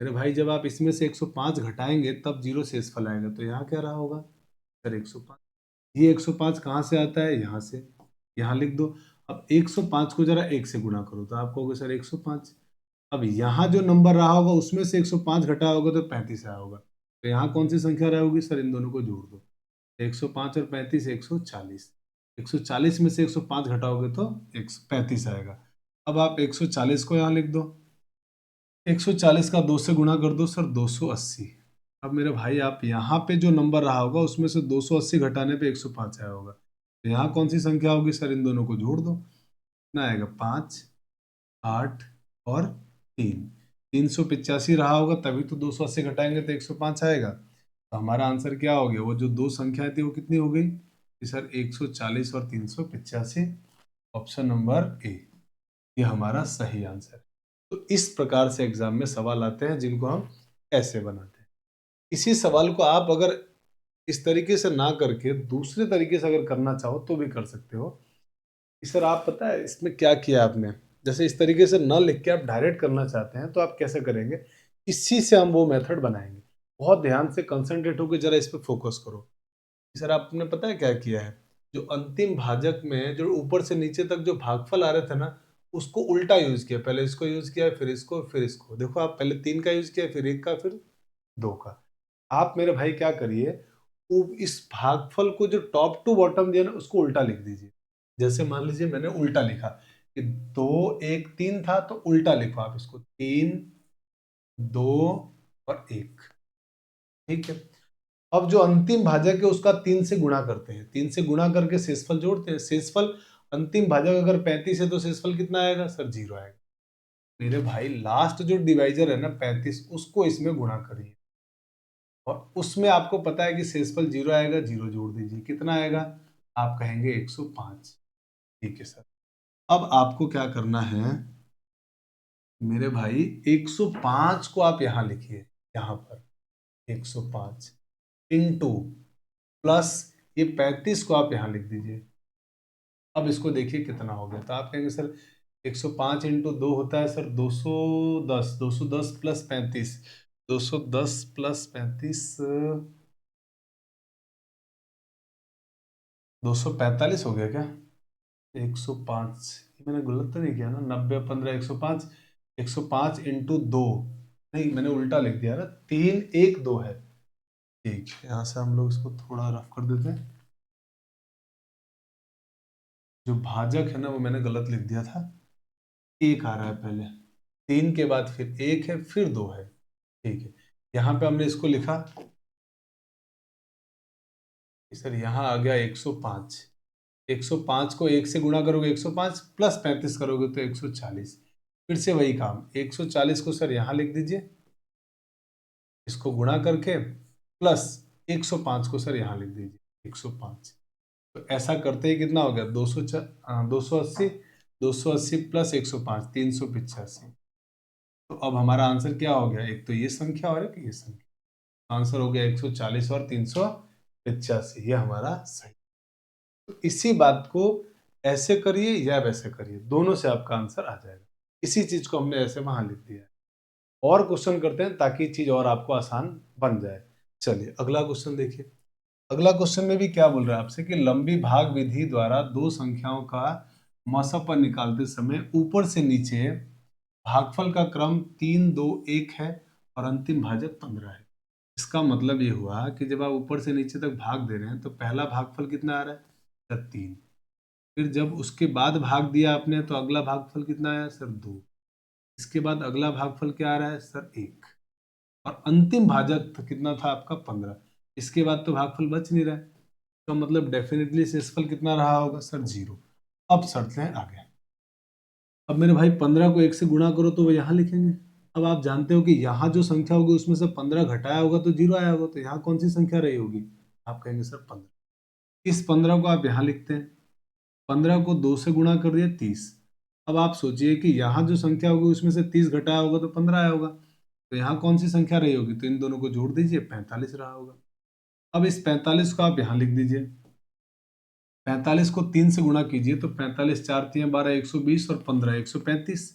मेरे भाई जब आप इसमें से 105 घटाएंगे तब 0 शेषफल आएगा, तो यहाँ क्या रहा होगा सर 105। ये 105 कहाँ से आता है, यहाँ से, यहाँ लिख दो। अब 105 को जरा 1 से गुणा करो तो आप कहोगे सर 105। अब यहाँ जो नंबर रहा होगा उसमें से 105 घटाया होगा तो 35 आया होगा। तो यहाँ कौन सी संख्या रहा होगी सर, इन दोनों को जोड़ दो। 105 और 35 140, 140 में से 105 घटाओगे तो 135 आएगा। अब आप 140 को यहाँ लिख दो, 140 का 2 से गुणा कर दो सर 280। अब मेरे भाई आप यहाँ पे जो नंबर रहा होगा उसमें से 280 घटाने पे 105 आया होगा। तो यहाँ कौन सी संख्या होगी सर, इन दोनों को जोड़ दो, कितना आएगा 5, 8 और 3, 385 रहा होगा, तभी तो 280 घटाएंगे तो 105 आएगा। तो हमारा आंसर क्या हो गया, वो जो दो संख्या थी वो कितनी हो गई कि सर 140 और 385, ऑप्शन नंबर ए, ये हमारा सही आंसर है। तो इस प्रकार से एग्जाम में सवाल आते हैं जिनको हम ऐसे बनाते हैं। इसी सवाल को आप अगर इस तरीके से ना करके दूसरे तरीके से अगर करना चाहो तो भी कर सकते हो कि सर आप पता है इसमें क्या किया आपने, जैसे इस तरीके से न लिख के आप डायरेक्ट करना चाहते हैं तो आप कैसे करेंगे, इसी से हम वो मेथड बनाएंगे। बहुत ध्यान से कंसंट्रेट होकर जरा इस पर फोकस करो कि सर आपने पता है क्या किया है, जो अंतिम भाजक में जो ऊपर से नीचे तक जो भागफल आ रहे थे ना, उसको उल्टा यूज किया, पहले इसको यूज किया फिर इसको फिर इसको। देखो आप पहले 3 का यूज किया फिर 1 का फिर 2 का। आप मेरे भाई क्या करिए, इस भागफल को जो टॉप टू बॉटम दिया ना उसको उल्टा लिख दीजिए। जैसे मान लीजिए मैंने उल्टा लिखा कि 2 1 3 था, तो उल्टा लिखो आप इसको 3 2 और 1। ठीक है, अब जो अंतिम भाजक है उसका 3 से गुणा करते हैं, 3 से गुणा करके शेषफल जोड़ते हैं। शेषफल अंतिम भाजक अगर 35 है तो शेषफल कितना आएगा सर, 0 आएगा। मेरे भाई लास्ट जो डिवाइजर है ना 35, उसको इसमें गुणा करिए और उसमें आपको पता है कि शेषफल 0 आएगा, 0 जोड़ दीजिए, कितना आएगा, आप कहेंगे 105। ठीक है सर, अब आपको क्या करना है मेरे भाई, 105 को आप यहां लिखिए, यहां पर 105 इंटू प्लस ये 35 को आप यहां लिख दीजिए। अब इसको देखिए कितना हो गया, तो आप कहेंगे सर 105 इंटू 2 होता है सर 210, 210 प्लस 35, 210 प्लस 35 245 हो गया क्या, 105, ये मैंने गलत तो नहीं किया ना, 90 15 105, 105 इंटू 2, नहीं मैंने उल्टा लिख दिया ना, 3 1 2 है। ठीक, यहाँ से हम लोग इसको थोड़ा रफ कर देते हैं, जो भाजक है ना वो मैंने गलत लिख दिया था, 1 आ रहा है पहले, 3 के बाद फिर 1 है फिर 2 है। ठीक है, यहाँ पे हमने इसको लिखा कि सर यहाँ आ गया 105, 105 को 1 से गुणा करोगे 105 प्लस 35 करोगे तो 140। फिर से वही काम, 140 को सर यहाँ लिख दीजिए, इसको गुणा करके प्लस 105 को सर यहाँ लिख दीजिए 105। तो ऐसा करते ही कितना हो गया 280, 280 प्लस 105 385। तो अब हमारा आंसर क्या हो गया, एक तो ये संख्या और एक ये संख्या, आंसर हो गया 140 और 385, ये हमारा सही। तो इसी बात को ऐसे करिए या वैसे करिए, दोनों से आपका आंसर आ जाएगा। इसी चीज को हमने ऐसे वहां लिख दिया है। और क्वेश्चन करते हैं ताकि चीज और आपको आसान बन जाए। चलिए अगला क्वेश्चन देखिए। अगला क्वेश्चन में भी क्या बोल रहा है आपसे कि लंबी भाग विधि द्वारा दो संख्याओं का मसफल निकालते समय ऊपर से नीचे भागफल का क्रम 3 2 1 है और अंतिम भाजक 15 है। इसका मतलब ये हुआ कि जब आप ऊपर से नीचे तक भाग दे रहे हैं तो पहला भागफल कितना आ रहा है सर 3, फिर जब उसके बाद भाग दिया आपने तो अगला भागफल कितना आया सर 2, इसके बाद अगला भागफल क्या आ रहा है सर 1, और अंतिम भाजक कितना था आपका 15। इसके बाद तो भागफल बच नहीं रहा है, तो मतलब डेफिनेटली शेषफल कितना रहा होगा सर 0। अब शर्त है आगे, अब मेरे भाई 15 को 1 से गुणा करो तो वो यहाँ लिखेंगे। अब आप जानते हो कि यहाँ जो संख्या होगी उसमें से 15 घटाया होगा तो 0 आया होगा, तो यहाँ कौन सी संख्या रही होगी, आप कहेंगे सर 15। इस 15 को आप यहाँ लिखते हैं, 15 को 2 से गुणा कर दिया 30। अब आप सोचिए कि यहाँ जो संख्या होगी उसमें से 30 घटाया होगा तो 15 आया होगा, तो यहाँ कौन सी संख्या रही होगी, तो इन दोनों को जोड़ दीजिए 45 रहा होगा। अब इस 45 को आप यहाँ लिख दीजिए, 45 को 3 से गुणा कीजिए तो 45 4 3 12 120 और 15 135,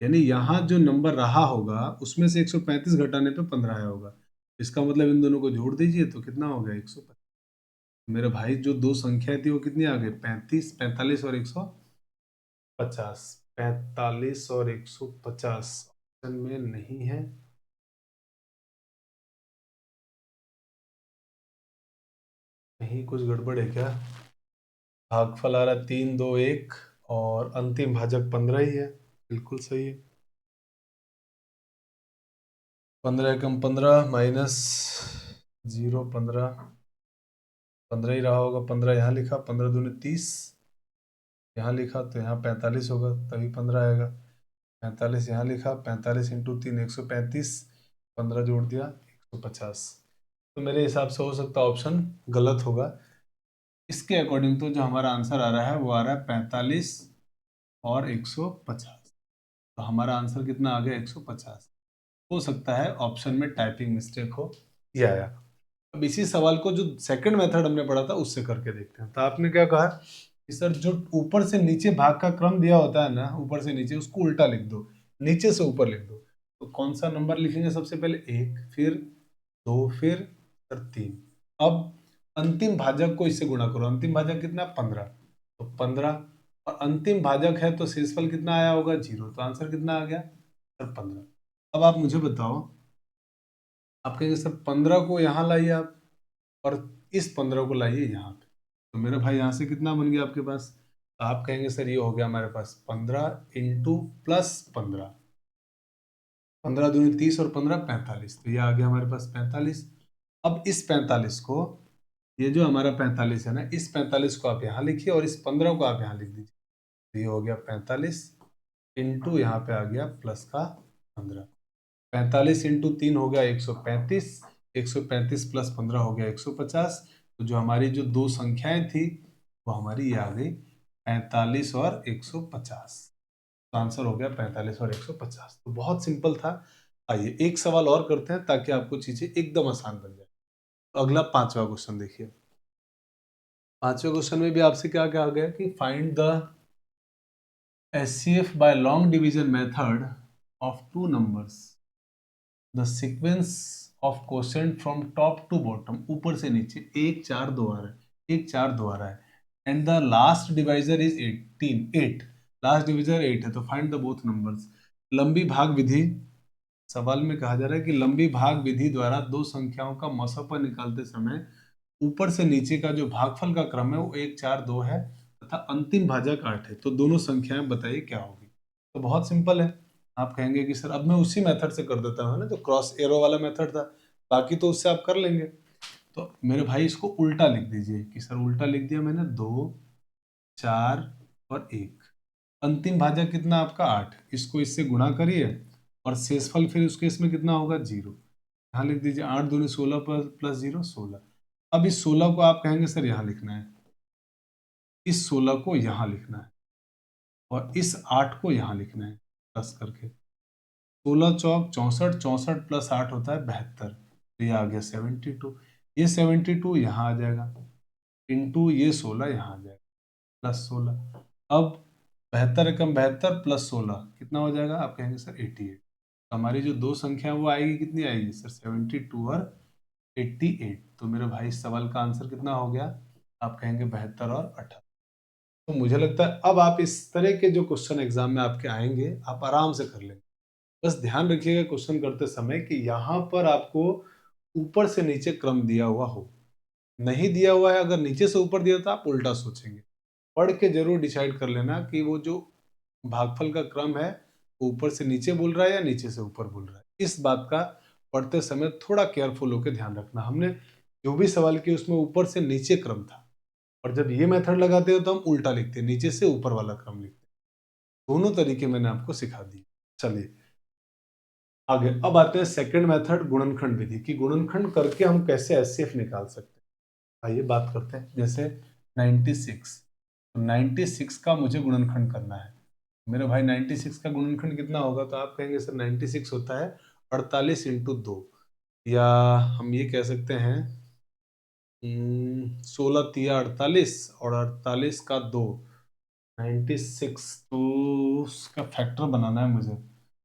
यानी यहाँ जो नंबर रहा होगा उसमें से 135 घटाने पे 15 आया होगा। इसका मतलब इन दोनों को जोड़ दीजिए तो कितना हो गया 125। मेरे भाई जो दो संख्या थी वो कितनी आ गई 35, 45 और 150, 45 और 150 ऑप्शन में नहीं है। नहीं, कुछ गड़बड़ है क्या, भागफल आ रहा 3 2 1 और अंतिम भाजक 15 ही है, बिल्कुल सही है। 15 कम 15 माइनस 0 15, 15 ही रहा होगा, 15 यहाँ लिखा, 15 दूनी 30, यहाँ लिखा तो यहाँ 45 होगा, तभी 15 आएगा। 45 यहाँ लिखा, 45 इंटू 3 135, 15 जोड़ दिया 150। तो मेरे हिसाब से हो सकता है ऑप्शन गलत होगा। इसके अकॉर्डिंग तो जो हमारा आंसर आ रहा है वो आ रहा है 45 और 150। तो हमारा आंसर कितना आ गया? 150। हो सकता है ऑप्शन में टाइपिंग मिस्टेक हो, ये आया। अब इसी सवाल को जो सेकंड मेथड हमने पढ़ा था उससे करके देखते हैं। तो आपने क्या कहा कि सर जो ऊपर से नीचे भाग का क्रम दिया होता है ना, ऊपर से नीचे, उसको उल्टा लिख दो, नीचे से ऊपर लिख दो। तो कौन सा नंबर लिखेंगे? सबसे पहले 1, फिर 2, फिर 3। अब अंतिम भाजक को इससे गुणा करो। अंतिम भाजक कितना? 15। तो 15 और अंतिम भाजक है तो शेषफल कितना आया होगा? 0। तो आंसर कितना आ गया सर? 15। अब आप मुझे बताओ, आप कहेंगे सर 15 को यहाँ लाइए आप, और इस 15 को लाइए यहाँ पे। तो मेरे भाई यहाँ से कितना बन गया आपके पास? तो आप कहेंगे सर ये हो गया हमारे पास 15 इंटू प्लस 15, 15 दूनी 30 और 15 45। तो ये आ गया हमारे पास 45। अब इस 45 को, ये जो हमारा 45 है ना, इस 45 को आप यहाँ लिखिए और इस 15 को आप यहाँ लिख दीजिए। तो ये हो गया 45 इंटू यहाँ पे आ गया प्लस का 15। 45 इंटू 3 हो गया 135, 135 प्लस 15 हो गया 150। तो जो हमारी जो दो संख्याएं थी वो हमारी ये आ गई 45 और 150। तो आंसर हो गया 45 और 150। तो बहुत सिंपल था। आइए एक सवाल और करते हैं ताकि आपको चीजें एकदम आसान बन जाए। तो अगला 5वां क्वेश्चन देखिए। 5वें क्वेश्चन में भी आपसे क्या कहा गया कि find the HCF by long division method of two numbers. The sequence of quotient from top to bottom, ऊपर से नीचे 1 4 2 आ रहा है, 1 4 2 आ रहा है, and the last divisor is 8। Last divisor 8 है, तो फाइंड द बोथ नंबर्स। लंबी भाग विधि, सवाल में कहा जा रहा है कि लंबी भाग विधि द्वारा दो संख्याओं का मसफा निकालते समय ऊपर से नीचे का जो भागफल का क्रम है वो 1 4 2 है तथा अंतिम भाजक 8 है। तो दोनों संख्याएं बताइए क्या होगी। तो बहुत सिंपल है। आप कहेंगे कि सर अब मैं उसी मेथड से कर देता हूँ ना, जो क्रॉस एरो वाला मेथड था, बाकी तो उससे आप कर लेंगे। तो मेरे भाई इसको उल्टा लिख दीजिए कि सर उल्टा लिख दिया मैंने, 2 4 और 1। अंतिम भाजक कितना आपका? 8। इसको इससे गुणा करिए और शेषफल फिर उसके इसमें कितना होगा? 0। यहाँ लिख दीजिए 8 दूनी 16 प्लस 0 16। अब इस 16 को आप कहेंगे सर यहाँ लिखना है, इस 16 को यहाँ लिखना है और इस 8 को यहाँ लिखना है प्लस करके। 16 चौक 64, 64 प्लस 8 होता है 72। तो ये आ गया 72। ये 72 यहाँ आ जाएगा, इंटू ये 16 यहाँ आ जाएगा प्लस 16। अब 72 एकम 72 प्लस 16 कितना हो जाएगा? आप कहेंगे सर 88। तो हमारी जो दो संख्या है वो आएगी, कितनी आएगी सर? 72 और 88। तो मेरे भाई इस सवाल का आंसर कितना हो गया? आप कहेंगे 72 और 18। तो मुझे लगता है अब आप इस तरह के जो क्वेश्चन एग्जाम में आपके आएंगे आप आराम से कर लेंगे। बस ध्यान रखिएगा क्वेश्चन करते समय कि यहाँ पर आपको ऊपर से नीचे क्रम दिया हुआ हो, नहीं दिया हुआ है अगर नीचे से ऊपर दिया तो आप उल्टा सोचेंगे। पढ़ के जरूर डिसाइड कर लेना कि वो जो भागफल का क्रम है वो ऊपर से नीचे बोल रहा है या नीचे से ऊपर बोल रहा है। इस बात का पढ़ते समय थोड़ा केयरफुल होकर ध्यान रखना। हमने जो भी सवाल किए उसमें ऊपर से नीचे क्रम था, और जब ये मेथड लगाते हो तो हम उल्टा लिखते हैं, नीचे से ऊपर वाला क्रम लिखते हैं। दोनों तरीके मैंने आपको सिखा दिए। चलिए आगे अब आते हैं सेकंड मेथड, गुणनखंड विधि की गुणनखंड करके हम कैसे एचसीएफ निकाल सकते हैं। आइए बात करते हैं। जैसे 96, तो 96 का मुझे गुणनखंड करना है। मेरे भाई 96 का गुणनखंड कितना होगा? तो आप कहेंगे सर 96 होता है 48 इंटू 2, या हम ये कह सकते हैं 16 तिया 48 और 48 का 2, 96। तो उसका फैक्टर बनाना है मुझे।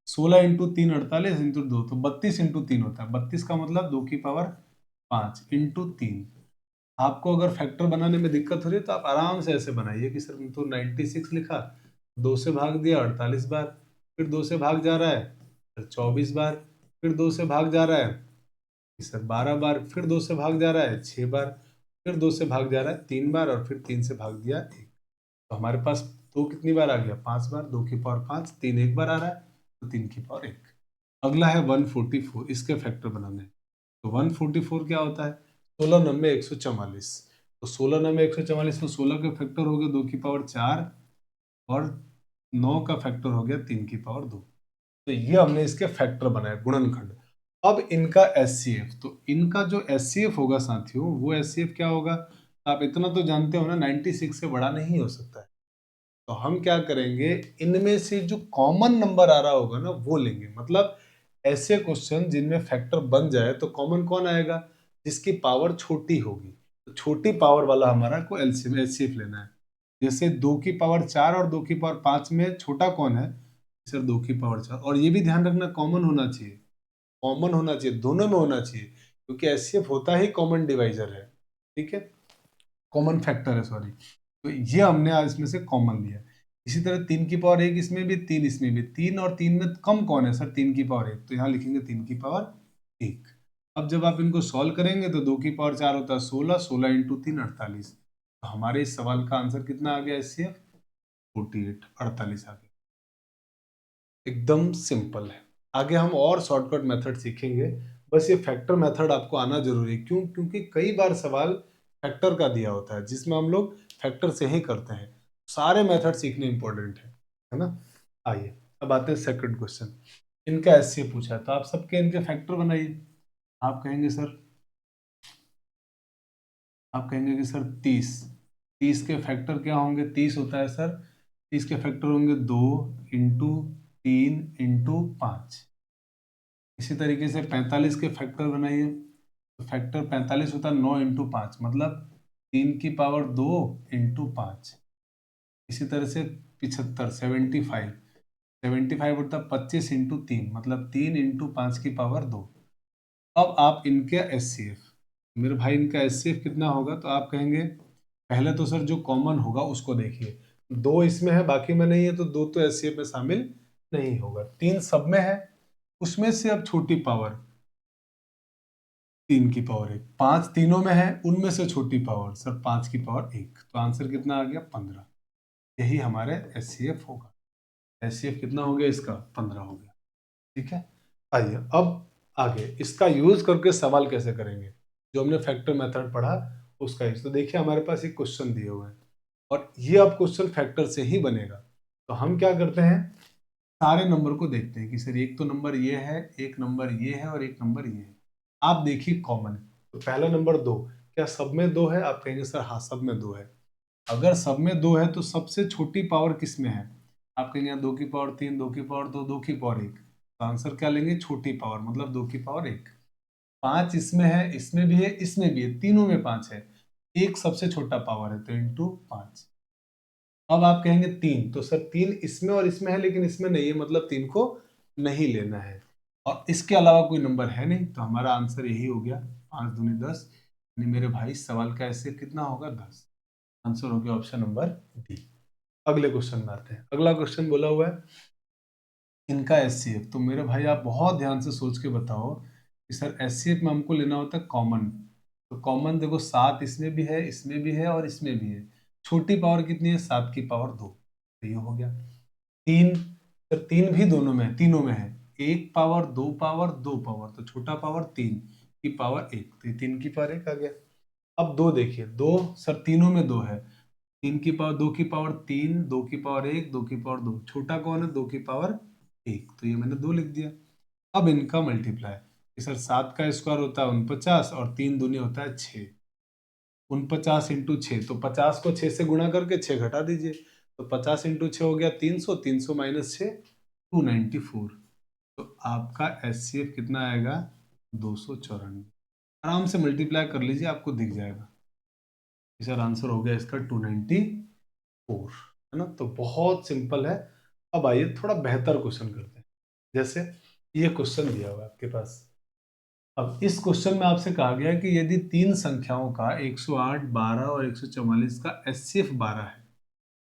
16 इंटू 3 48 इंटू 2 तो 32 इंटू 3 होता है। 32 का मतलब 2 की पावर 5 इंटू 3। आपको अगर फैक्टर बनाने में दिक्कत हो रही है तो आप आराम से ऐसे बनाइए कि सर तो 96 लिखा, 2 से भाग दिया 48 बार, फिर 2 से भाग जा रहा है फिर 24 बार, फिर 2 से भाग जा रहा है कि सर 12 बार, फिर 2 से भाग जा रहा है 6 बार, फिर 2 से भाग जा रहा है 3 बार, और फिर 3 से भाग दिया 1। तो हमारे पास 2 कितनी बार आ गया? 5 बार। 2 की पावर 5, 3 एक बार आ रहा है तो 3 की पावर 1। अगला है 144, इसके फैक्टर बनाने हैं। तो 144 क्या होता है? 16 90 144। तो 16 9 में 144, तो 16 का फैक्टर हो गया 2 की पावर 4 और 9 का फैक्टर हो गया 3 की पावर 2। तो ये हमने इसके फैक्टर बनाए गुणनखंड। अब इनका एचसीएफ, तो इनका जो एचसीएफ होगा साथियों, वो एचसीएफ क्या होगा? आप इतना तो जानते हो ना, 96 से बड़ा नहीं हो सकता है। तो हम क्या करेंगे, इनमें से जो कॉमन नंबर आ रहा होगा ना वो लेंगे। मतलब ऐसे क्वेश्चन जिनमें फैक्टर बन जाए तो कॉमन कौन आएगा? जिसकी पावर छोटी होगी। तो छोटी पावर वाला हमारा को एलसीएम एचसीएफ लेना है। जैसे 2 की पावर 4 और 2 की पावर 5 में छोटा कौन है? सर 2 की पावर 4। और ये भी ध्यान रखना, कॉमन होना चाहिए, कॉमन होना चाहिए, दोनों में होना चाहिए, क्योंकि एचसीएफ होता ही कॉमन डिवाइजर है। ठीक है, कॉमन फैक्टर है, सॉरी। तो ये हमने आज इसमें से कॉमन लिया। इसी तरह 3 की पावर 1 इसमें भी, 3 इसमें भी। 3 और 3 में कम कौन है? सर 3 की पावर 1, तो यहाँ लिखेंगे 3 की पावर 1। अब जब आप इनको सॉल्व करेंगे तो 2 की पावर 4 होता है 16, 16 इंटू 3 48। तो हमारे इस सवाल का आंसर कितना आ गया? एचसीएफ 48, 48 आ गया। एकदम सिंपल है। आगे हम और शॉर्टकट मेथड सीखेंगे, बस ये फैक्टर मेथड आपको आना जरूरी है। क्यों? क्योंकि कई बार सवाल फैक्टर का दिया होता है जिसमें हम लोग फैक्टर से ही करते हैं। सारे मेथड सीखने इंपॉर्टेंट है ना। आइए अब आते हैं सेकंड क्वेश्चन। इनका ऐसे पूछा है, तो आप सबके इनके फैक्टर बनाइए। आप कहेंगे सर, आप कहेंगे कि सर 30, 30 के फैक्टर क्या होंगे? 30 होता है सर, 30 के फैक्टर होंगे 2 इंटू 3 इंटू 5। इसी तरीके से 45 के फैक्टर बनाइए, तो फैक्टर 45 होता है 9 इंटू 5, मतलब 3 की पावर 2 इंटू 5। इसी तरह से 75, 75, 75 होता है 25 इंटू 3, मतलब 3 इंटू 5 की पावर 2। अब आप इनके एचसीएफ, मेरे भाई इनका एचसीएफ कितना होगा? तो आप कहेंगे पहले तो सर जो कॉमन होगा उसको देखिए। 2 इसमें है, बाकी में नहीं है, तो 2 तो एचसीएफ में शामिल नहीं होगा। 3 सब में है, उसमें से अब छोटी पावर 3 की पावर 1, 5 तीनों में है, उनमें से छोटी पावर सर 5 की पावर 1। तो आंसर कितना आ गया? 15। यही हमारे एचसीएफ होगा। एचसीएफ कितना हो गया इसका? 15 हो गया। ठीक है, आइए अब आगे इसका यूज करके सवाल कैसे करेंगे। जो हमने फैक्टर मेथड पढ़ा उसका यूज। तो देखिए हमारे पास एक क्वेश्चन दिए हुए हैं और ये अब क्वेश्चन फैक्टर से ही बनेगा। तो हम क्या करते हैं, सारे नंबर को देखते हैं कि सर एक तो नंबर ये है, एक नंबर ये है और एक नंबर ये है। आप देखिए कॉमन, तो पहला नंबर 2, क्या सब में 2 है? आप कहेंगे सर हाँ सब में 2 है। अगर सब में 2 है तो सबसे छोटी पावर किस में है? आप कहेंगे 2 की पावर 3, 2 की पावर 2, 2 की पावर 1। तो आंसर क्या लेंगे? छोटी पावर, मतलब 2 की पावर 1। 5 इसमें है, इसमें भी है, इसमें भी है, तीनों में 5 है। एक सबसे छोटा पावर है, तो इंटू 5। अब आप कहेंगे 3, तो सर 3 इसमें और इसमें है लेकिन इसमें नहीं है, मतलब 3 को नहीं लेना है। और इसके अलावा कोई नंबर है नहीं, तो हमारा आंसर यही हो गया, 5 दूनी 10। यानी मेरे भाई सवाल का ऐसे कितना होगा? 10। आंसर हो गया ऑप्शन नंबर डी। अगले क्वेश्चन में आते हैं। अगला क्वेश्चन बोला हुआ है इनका एचसीएफ। तो मेरे भाई आप बहुत ध्यान से सोच के बताओ कि सर एचसीएफ में हमको लेना होता है कॉमन। तो कॉमन देखो 7 इसमें भी है, इसमें भी है और इसमें भी है। छोटी पावर कितनी है? 7 की पावर 2। तो ये हो गया। 3, सर 3 भी दोनों में है, तीनों में है। 1 पावर 2 पावर 2 पावर, तो छोटा पावर 3 की पावर 1, तो ये 3 की पावर 1 आ गया। अब 2 देखिए, 2 सर तीनों में 2 है। 3 की पावर 2 की पावर 3, 2 की पावर 1, 2 की पावर 2। छोटा कौन है? 2 की पावर 1, तो ये मैंने 2 लिख दिया। अब इनका मल्टीप्लाई, सर 7 का स्क्वायर होता है 49 और 3 दूनी होता है 6। 49 इंटू 6, तो 50 को 6 से गुणा करके 6 घटा दीजिए। तो 50 इंटू 6 हो गया 300, 300 माइनस 6 294। तो आपका एचसीएफ कितना आएगा? 294। आराम से मल्टीप्लाई कर लीजिए, आपको दिख जाएगा। सर आंसर हो गया इसका 294, है ना। तो बहुत सिंपल है। अब आइए थोड़ा बेहतर क्वेश्चन करते हैं। जैसे ये क्वेश्चन दिया हुआ है आपके पास। अब इस क्वेश्चन में आपसे कहा गया है कि यदि तीन संख्याओं का 108, 12 और 144 का एचसीएफ 12 है,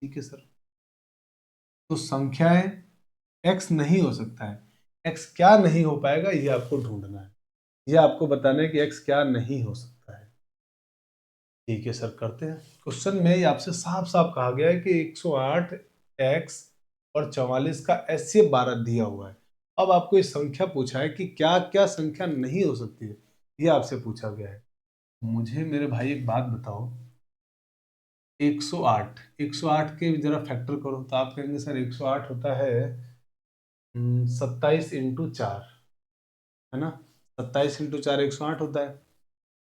ठीक है सर, तो संख्याएं x नहीं हो सकता है। x क्या नहीं हो पाएगा ये आपको ढूंढना है, ये आपको बताना है कि x क्या नहीं हो सकता है। ठीक है सर, करते हैं। क्वेश्चन में ये आपसे साफ साफ कहा गया है कि 108 x और 44 का एचसीएफ 12 दिया हुआ है। अब आपको ये संख्या पूछा है कि क्या क्या संख्या नहीं हो सकती है, ये आपसे पूछा गया है। मुझे मेरे भाई एक बात बताओ, 108, 108 के जरा फैक्टर करो तो आप कहेंगे सर 108 होता है 27 × 4, है ना। 27 × 4 108 होता है।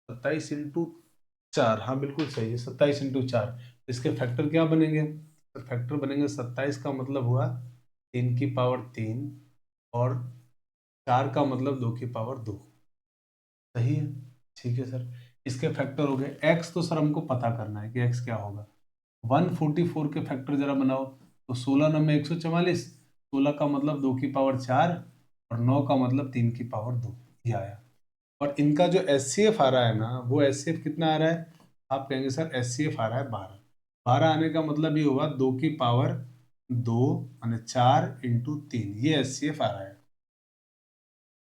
27 × 4, हाँ बिल्कुल सही है, 27 × 4। इसके फैक्टर क्या बनेंगे? तो फैक्टर बनेंगे 27 का मतलब हुआ 3 की पावर 3 और 4 का मतलब 2 की पावर 2। सही है, ठीक है सर। इसके फैक्टर हो गए। एक्स तो सर हमको पता करना है कि एक्स क्या होगा। 144 के फैक्टर जरा बनाओ तो 16 × 9 = 144, 16 का मतलब 2 की पावर 4 और 9 का मतलब 3 की पावर 2, ये आया। और इनका जो एचसीएफ आ रहा है ना, वो एचसीएफ कितना आ रहा है? आप कहेंगे सर एचसीएफ आ रहा है 12। 12 आने का मतलब ये हुआ 2 की पावर 2 यानी 4 × 3, ये एचसीएफ आ रहा है।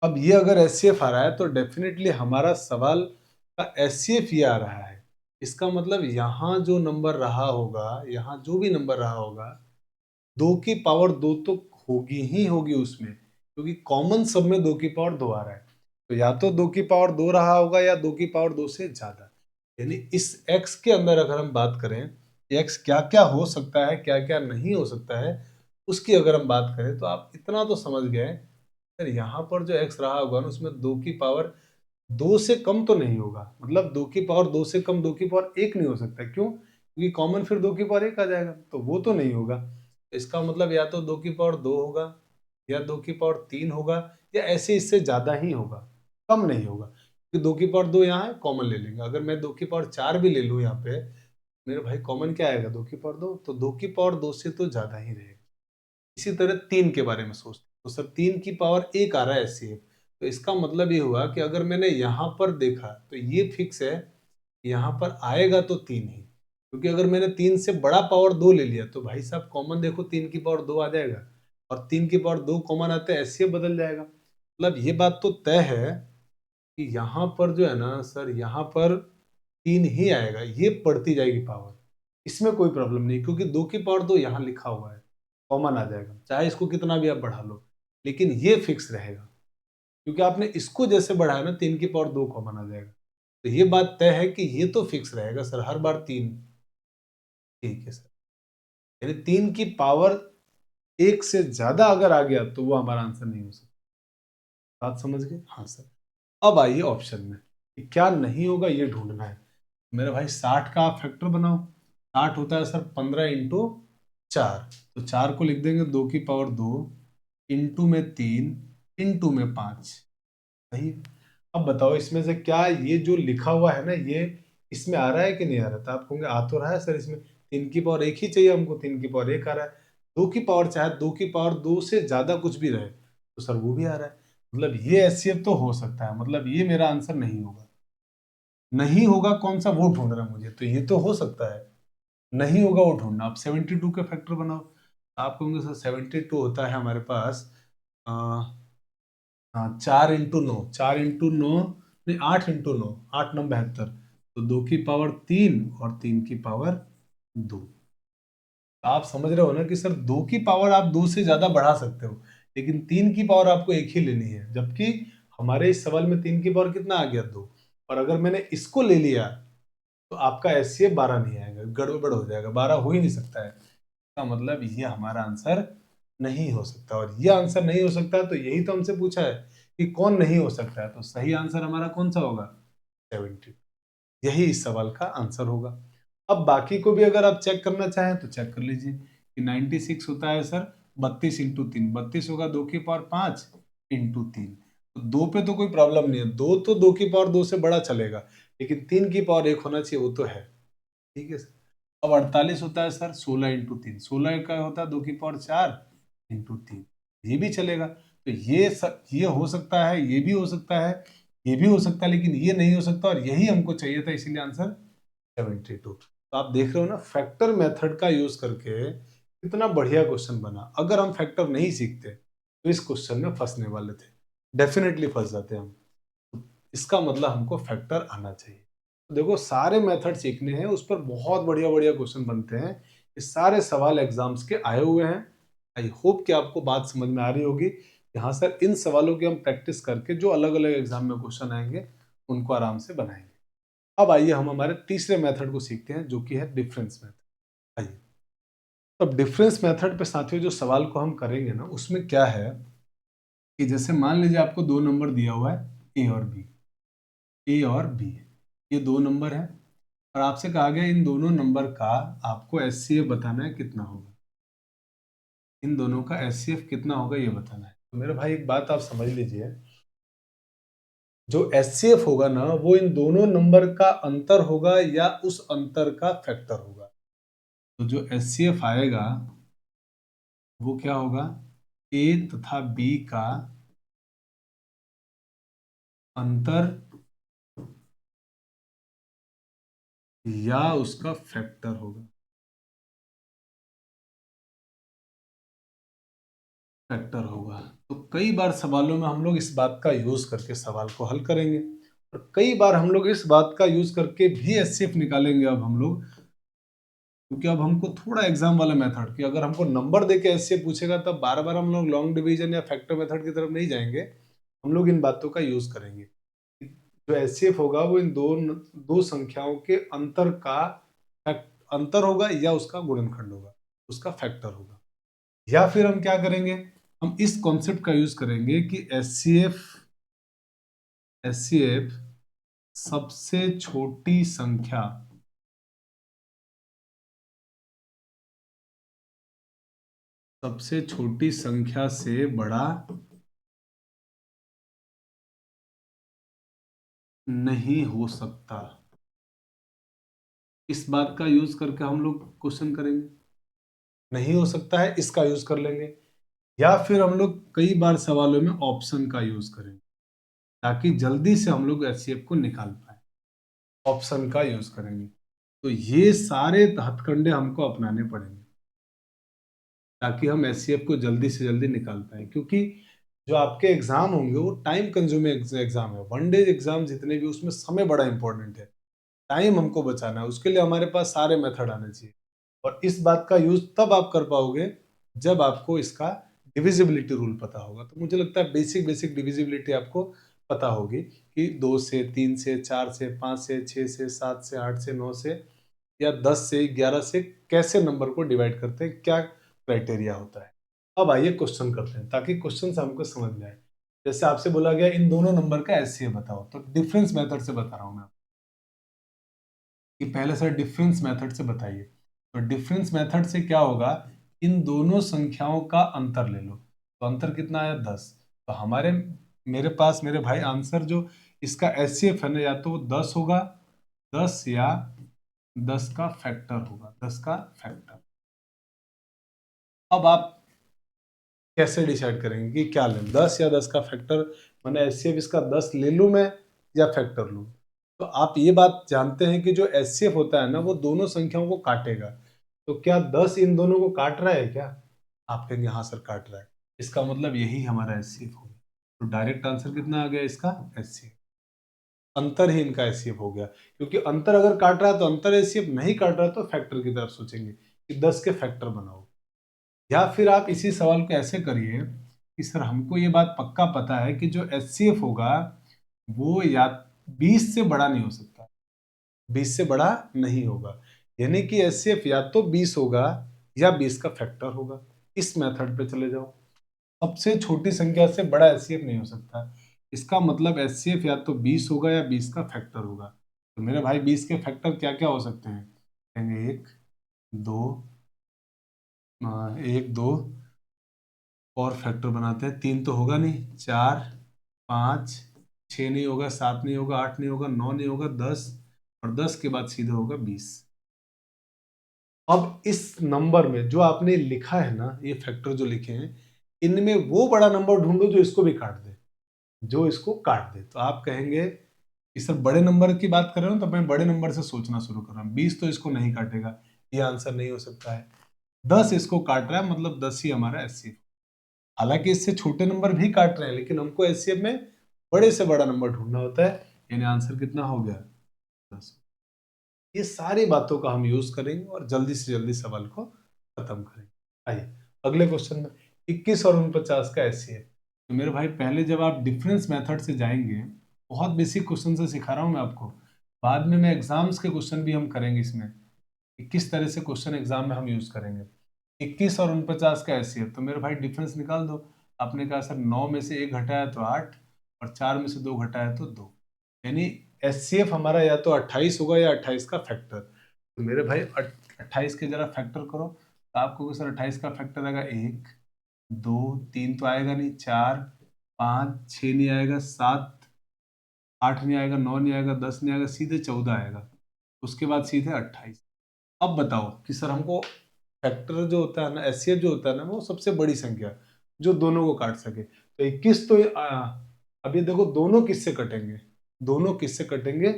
अब ये अगर एचसीएफ आ रहा है तो डेफिनेटली हमारा सवाल का एचसीएफ ये आ रहा है। इसका मतलब यहाँ जो नंबर रहा होगा, यहाँ जो भी नंबर रहा होगा, 2 की पावर 2 तो होगी ही होगी उसमें, क्योंकि कॉमन सब में 2 की पावर 2 आ रहा है। तो या तो 2 की पावर 2 रहा होगा या 2 की पावर 2 से ज्यादा। यानी इस x के अंदर अगर हम बात करें, x क्या क्या हो सकता है, क्या क्या नहीं हो सकता है, उसकी अगर हम बात करें तो आप इतना तो समझ गए सर, यहाँ पर जो x रहा होगा ना उसमें 2 की पावर 2 से कम तो नहीं होगा। मतलब 2 की पावर 2 से कम 2 की पावर 1 नहीं हो सकता। क्यों? क्योंकि कॉमन फिर 2 की पावर 1 आ जाएगा, तो वो तो नहीं होगा। इसका मतलब या तो 2 की पावर 2 होगा या 2 की पावर 3 होगा या ऐसे इससे ज्यादा ही होगा, कम नहीं होगा। क्योंकि 2 की पावर 2 यहाँ है, कॉमन ले लेंगे। अगर मैं 2 की पावर 4 भी ले लूँ यहाँ पे, मेरे भाई कॉमन क्या आएगा? 2 की पावर 2, तो 2 की पावर 2 से तो ज्यादा ही रहेगा। इसी तरह 3 के बारे में सोचते तो सर 3 की पावर 1 आ रहा है एचसीएफ। तो इसका मतलब ये हुआ कि अगर मैंने यहाँ पर देखा तो ये फिक्स है, यहाँ पर आएगा तो 3 ही। क्योंकि अगर मैंने 3 से बड़ा पावर 2 ले लिया तो भाई साहब कॉमन देखो 3 की पावर 2 आ जाएगा, और 3 की पावर 2 कॉमन आते हैं एचसीएफ बदल जाएगा। मतलब ये बात तो तय है कि यहाँ पर जो है ना सर, यहाँ पर 3 ही आएगा, ये बढ़ती जाएगी पावर, इसमें कोई प्रॉब्लम नहीं, क्योंकि 2 की पावर 2 यहाँ लिखा हुआ है, कॉमन आ जाएगा, चाहे इसको कितना भी आप बढ़ा लो, लेकिन ये फिक्स रहेगा। क्योंकि आपने इसको जैसे बढ़ाया ना, 3 की पावर 2 कॉमन आ जाएगा। तो ये बात तय है कि ये तो फिक्स रहेगा सर, हर बार 3। ठीक है सर, यानी 3 की पावर 1 से ज्यादा अगर आ गया तो वो हमारा आंसर नहीं हो सकता। बात समझ गए? हाँ सर। अब आइए ऑप्शन में कि क्या नहीं होगा ये ढूंढना है। मेरे भाई 60 का आप फैक्टर बनाओ। 60 होता है सर 15 × 4, तो 4 को लिख देंगे 2 की पावर 2 इंटू में 3 इंटू में 5। सही है। अब बताओ इसमें से क्या ये जो लिखा हुआ है ना, ये इसमें आ रहा है कि नहीं आ रहा? तो आप कहोगे आ तो रहा है सर, इसमें 3 की पावर 1 ही चाहिए हमको, 3 की पावर 1 आ रहा है। 2 की पावर चाहे 2 की पावर 2 से ज्यादा कुछ भी रहे तो सर वो भी आ रहा है। मतलब ये एचसीएफ तो हो सकता है, मतलब ये मेरा आंसर नहीं होगा। नहीं होगा कौन सा वो ढूंढना मुझे, तो ये तो हो सकता है, नहीं होगा वो ढूंढना। आप 72 के फैक्टर बनाओ। आप कहोगे सर 72 होता है हमारे पास आ, 4 × 9, 4 × 9 नहीं, 8 × 9, 8 × 9 = 72। तो 2 की पावर 3 और 3 की पावर 2। आप समझ रहे हो ना कि सर 2 की पावर आप 2 से ज्यादा बढ़ा सकते हो, लेकिन 3 की पावर आपको एक ही लेनी है। जबकि हमारे इस सवाल में 3 की पावर कितना आ गया? 2। और अगर मैंने इसको ले लिया तो आपका एचसीएफ 12 नहीं आएगा, गड़बड़ हो जाएगा, 12 हो ही नहीं सकता है। इसका मतलब ये हमारा आंसर नहीं हो सकता, और ये आंसर नहीं हो सकता तो यही तो हमसे पूछा है कि कौन नहीं हो सकता है, तो सही आंसर हमारा कौन सा होगा? 70। यही इस सवाल का आंसर होगा। अब बाकी को भी अगर आप चेक करना चाहें तो चेक कर लीजिए कि 96 होता है सर 32 × 3, 32 होगा 2 की पावर 5 इंटू 3। तो 2 पे तो कोई प्रॉब्लम नहीं है, 2 तो 2 की पावर 2 से बड़ा चलेगा, लेकिन 3 की पावर 1 होना चाहिए, वो तो है। ठीक है सर। अब 48 होता है सर 16 × 3, 16 का होता है 2 की पावर 4 इंटू 3, ये भी चलेगा। तो ये हो सकता है, ये भी हो सकता है, ये भी हो सकता है, लेकिन ये नहीं हो सकता, और यही हमको चाहिए था, इसीलिए आंसर 72। तो आप देख रहे हो ना फैक्टर मेथड का यूज करके कितना बढ़िया क्वेश्चन बना। अगर हम फैक्टर नहीं सीखते तो इस क्वेश्चन में फंसने वाले थे, डेफिनेटली फंस जाते हम। इसका मतलब हमको फैक्टर आना चाहिए। तो देखो सारे मेथड सीखने हैं, उस पर बहुत बढ़िया बढ़िया क्वेश्चन बनते हैं। ये सारे सवाल एग्जाम्स के आए हुए हैं। आई होप कि आपको बात समझ में आ रही होगी कि हाँ सर, इन सवालों की हम प्रैक्टिस करके जो अलग अलग एग्जाम में क्वेश्चन आएंगे उनको आराम से बनाएंगे। अब आइए हम हमारे तीसरे मेथड को सीखते हैं, जो कि है डिफरेंस मेथड। आइए, तो डिफरेंस मेथड पे साथियों जो सवाल को हम करेंगे ना, उसमें क्या है कि जैसे मान लीजिए आपको दो नंबर दिया हुआ है ए और बी, ए और बी, ये दो नंबर है और आपसे कहा गया इन दोनों नंबर का आपको एचसीएफ बताना है कितना होगा, इन दोनों का एचसीएफ कितना होगा ये बताना है। तो मेरे भाई एक बात आप समझ लीजिए, जो एचसीएफ होगा ना वो इन दोनों नंबर का अंतर होगा या उस अंतर का फैक्टर होगा। तो जो एचसीएफ आएगा वो क्या होगा, ए तथा बी का अंतर या उसका फैक्टर होगा, फैक्टर होगा। तो कई बार सवालों में हम लोग इस बात का यूज करके सवाल को हल करेंगे और कई बार हम लोग इस बात का यूज करके भी एचसीएफ निकालेंगे। अब हम लोग, क्योंकि अब हमको थोड़ा एग्जाम वाला मेथड, कि अगर हमको नंबर देके एचसीएफ पूछेगा तब बार बार हम लोग लॉन्ग डिवीजन या फैक्टर मेथड की तरफ नहीं जाएंगे, हम लोग इन बातों का यूज करेंगे। जो एचसीएफ होगा वो इन दो दो संख्याओं के अंतर का अंतर होगा या उसका गुणनखंड होगा, उसका फैक्टर होगा। या फिर हम क्या करेंगे, हम इस कॉन्सेप्ट का यूज करेंगे कि एचसीएफ, एचसीएफ सबसे छोटी संख्या, सबसे छोटी संख्या से बड़ा नहीं हो सकता। इस बात का यूज करके हम लोग क्वेश्चन करेंगे, नहीं हो सकता है इसका यूज कर लेंगे। या फिर हम लोग कई बार सवालों में ऑप्शन का यूज करेंगे ताकि जल्दी से हम लोग एचसीएफ को निकाल पाए, ऑप्शन का यूज करेंगे। तो ये सारे हथकंडे हमको अपनाने पड़ेंगे ताकि हम एचसीएफ को जल्दी से जल्दी निकाल पाए, क्योंकि जो आपके एग्जाम होंगे वो टाइम कंज्यूमिंग एग्जाम है, वन डे एग्जाम जितने भी, उसमें समय बड़ा इंपॉर्टेंट है, टाइम हमको बचाना है, उसके लिए हमारे पास सारे मेथड आने चाहिए। और इस बात का यूज तब आप कर पाओगे जब आपको इसका डिविजिबिलिटी रूल पता होगा। तो मुझे लगता है बेसिक बेसिक डिविजिबिलिटी आपको पता होगी कि 2 से, 3 से, 4 से, 5 से, 6 से, 7 से, 8 से, 9 से या 10 से, 11 से कैसे नंबर को डिवाइड करते हैं, क्या क्राइटेरिया होता है। अब आइए क्वेश्चन करते हैं ताकि क्वेश्चन से हमको समझ में आए। जैसे आपसे बोला गया इन दोनों नंबर का एचसीएफ बताओ, तो डिफरेंस मेथड से बता रहा हूं मैं कि पहले सर डिफरेंस मेथड से बताइए। तो डिफरेंस मेथड से क्या होगा, इन दोनों संख्याओं का अंतर ले लो। तो अंतर कितना आया 10। तो हमारे, मेरे पास मेरे भाई आंसर जो इसका एचसीएफ है ना, या तो वो 10 होगा, 10 या 10 का फैक्टर होगा, 10 का फैक्टर। अब आप कैसे डिसाइड करेंगे कि क्या लें, 10 या 10 का फैक्टर, मैंने एचसीएफ इसका 10 ले लूं मैं या फैक्टर लूं। तो आप ये बात जानते हैं कि जो एचसीएफ होता है ना वो दोनों संख्याओं को काटेगा। तो क्या 10 इन दोनों को काट रहा है क्या, आप कहेंगे हाँ सर काट रहा है, इसका मतलब यही हमारा एचसीएफ होगा। तो डायरेक्ट आंसर कितना आ गया इसका, एचसीएफ। अंतर ही इनका एचसीएफ हो गया, क्योंकि अंतर अगर काट रहा है तो अंतर एचसीएफ, नहीं काट रहा तो फैक्टर की तरफ सोचेंगे कि 10 के फैक्टर बनाओ। या फिर आप इसी सवाल को ऐसे करिए कि सर हमको ये बात पक्का पता है कि जो एचसीएफ होगा वो या 20 से बड़ा नहीं हो सकता, 20 से बड़ा नहीं होगा, यानी कि एचसीएफ या तो 20 होगा या 20 का फैक्टर होगा। इस मेथड पे चले जाओ, सबसे छोटी संख्या से बड़ा एचसीएफ नहीं हो सकता, इसका मतलब एचसीएफ या तो 20 होगा या 20 का फैक्टर होगा। तो मेरे भाई 20 के फैक्टर क्या क्या हो सकते हैं, कहेंगे एक, दो, एक, दो, और फैक्टर बनाते हैं, 3 तो होगा नहीं, 4, 5, 6 नहीं होगा, 7 नहीं होगा, 8 नहीं होगा, 9 नहीं होगा, 10, और 10 के बाद सीधे होगा 20। अब इस नंबर में जो आपने लिखा है ना, ये फैक्टर जो लिखे हैं, इनमें वो बड़ा नंबर ढूंढो जो इसको भी काट दे, जो इसको काट दे। तो आप कहेंगे कि सर बड़े नंबर की बात कर रहे हो, तो मैं बड़े नंबर से सोचना शुरू कर रहा हूँ, 20 तो इसको नहीं काटेगा, ये आंसर नहीं हो सकता है। 10 इसको काट रहा है, मतलब 10 ही हमारा एचसीएफ। हालांकि इससे छोटे नंबर भी काट रहे हैं, लेकिन हमको एचसीएफ में बड़े से बड़ा नंबर ढूंढना होता है, यानी आंसर कितना हो गया, 10। ये सारी बातों का हम यूज करेंगे और जल्दी से जल्दी सवाल को खत्म करेंगे। आइए अगले क्वेश्चन में, 21 और 49 का एचसीएफ। तो मेरे भाई पहले जब आप डिफरेंस मेथड से जाएंगे, बहुत बेसिक क्वेश्चन से सिखा रहा हूं मैं आपको, बाद में मैं एग्जाम्स के क्वेश्चन भी हम करेंगे इसमें कि किस तरह से क्वेश्चन एग्जाम में हम यूज करेंगे। 21 और 49 का एचसीएफ, तो मेरे भाई डिफरेंस निकाल दो। आपने कहा सर 9 में से 1 घटाया तो 8 और 4 में से 2 घटाया तो 2, यानी एचसीएफ हमारा या तो 28 होगा या 28 का फैक्टर। तो मेरे भाई 28 के जरा फैक्टर करो, तो आपको सर 28 का फैक्टर आएगा 1 2 3 तो आएगा नहीं, 4 5 6 नहीं आएगा, 7 8 नहीं आएगा, 9 नहीं आएगा, 10 नहीं आएगा, सीधे 14 आएगा। उसके बाद सीधे 28। अब बताओ कि सर हमको फैक्टर जो होता है ना, एचसीएफ जो होता है ना, वो सबसे बड़ी संख्या जो दोनों को काट सके। तो 21 तो अभी देखो दोनों किससे कटेंगे, दोनों किससे कटेंगे,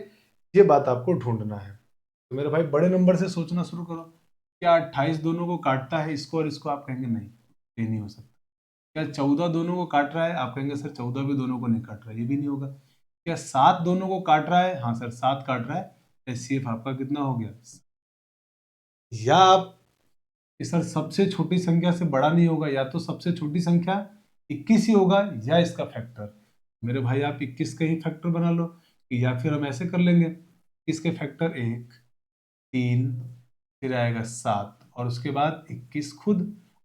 ये बात आपको ढूंढना है। तो मेरे भाई बड़े नंबर से सोचना शुरू करो। क्या 28 दोनों को काटता है, इसको और इसको? आप कहेंगे नहीं, ये नहीं हो सकता। क्या 14 दोनों को काट रहा है? आप कहेंगे सर 14 भी दोनों को नहीं काट रहा है, ये भी नहीं होगा। क्या 7 दोनों को काट रहा है? हाँ सर 7 काट रहा है। एचसीएफ आपका कितना हो गया? या आप कि सर सबसे छोटी संख्या से बड़ा नहीं होगा, या तो सबसे छोटी संख्या 21 ही होगा या इसका फैक्टर। मेरे भाई आप 21 का ही फैक्टर बना लो, या फिर हम ऐसे कर लेंगे, इसके फैक्टर 1 3 फिर आएगा 7 और उसके बाद 21 खुद।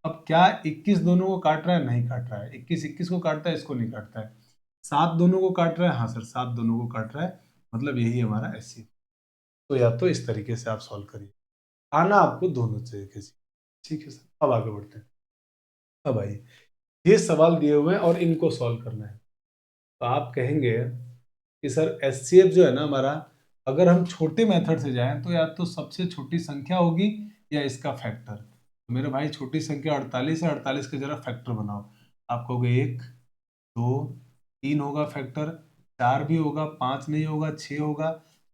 अब क्या 21 दोनों को काट रहा है? नहीं काट रहा है। 21 21 को काटता है, इसको नहीं काटता है। 7 दोनों को काट रहा है? हाँ सर 7 दोनों को काट रहा है, मतलब यही हमारा एचसीएफ। तो या तो इस तरीके से आप सॉल्व करिए, आना आपको दोनों तरीके से। ठीक है सर, अब आगे बढ़ते हैं। अब आइए, ये सवाल दिए हुए हैं और इनको सॉल्व करना है। तो आप कहेंगे कि सर एचसीएफ जो है ना हमारा, अगर हम छोटे मेथड से जाएं तो या तो सबसे छोटी संख्या होगी या इसका फैक्टर। तो मेरे भाई छोटी संख्या 48 है, 48 के जरा फैक्टर बनाओ। आप कहोगे 1 2 3 होगा फैक्टर, 4 भी होगा, 5 नहीं होगा, 6 होगा,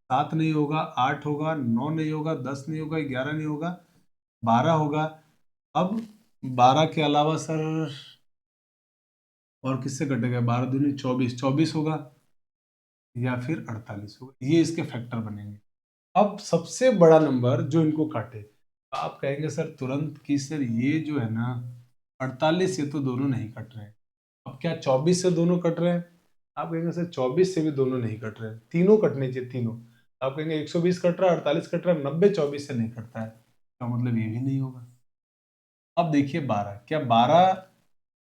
7 नहीं होगा, 8 होगा, 9 नहीं होगा, 10 नहीं होगा, 11 नहीं होगा, 12 होगा। अब 12 के अलावा सर और किससे कटेगा? 12 दूनी 24, 24 होगा या फिर 48 होगा, ये इसके फैक्टर बनेंगे। अब सबसे बड़ा नंबर जो इनको काटे, आप कहेंगे सर तुरंत कि सर ये जो है ना 48 से तो दोनों नहीं कट रहे हैं। अब क्या 24 से दोनों कट रहे हैं? आप कहेंगे सर 24 से भी दोनों नहीं कट रहे हैं, तीनों कटने चाहिए तीनों। आप कहेंगे 120 कट रहा है, 48 कट रहा है, 90 24 से नहीं कटता है, तो मतलब ये भी नहीं होगा। अब देखिए 12, क्या 12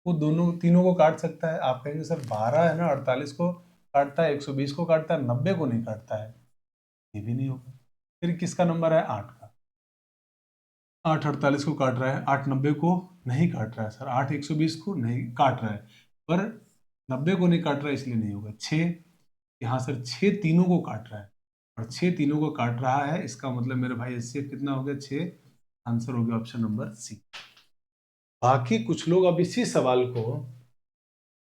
को दोनों तीनों को काट सकता है? आप कहेंगे सर 12 है ना 48 को काटता है, 120 को काटता है, 90 को नहीं काटता है, ये भी नहीं होगा। फिर किसका नंबर है? 8 का। 8 48 को काट रहा है, 8 90 को नहीं काट रहा है सर, 8 120 को नहीं काट रहा है, पर 90 को नहीं काट रहा है, इसलिए नहीं होगा। 6, यहाँ सर 6 तीनों को काट रहा है और 6 तीनों को काट रहा है, इसका मतलब मेरे भाई इससे कितना हो गया? 6। आंसर हो गया ऑप्शन नंबर सी। बाकी कुछ लोग अब इसी सवाल को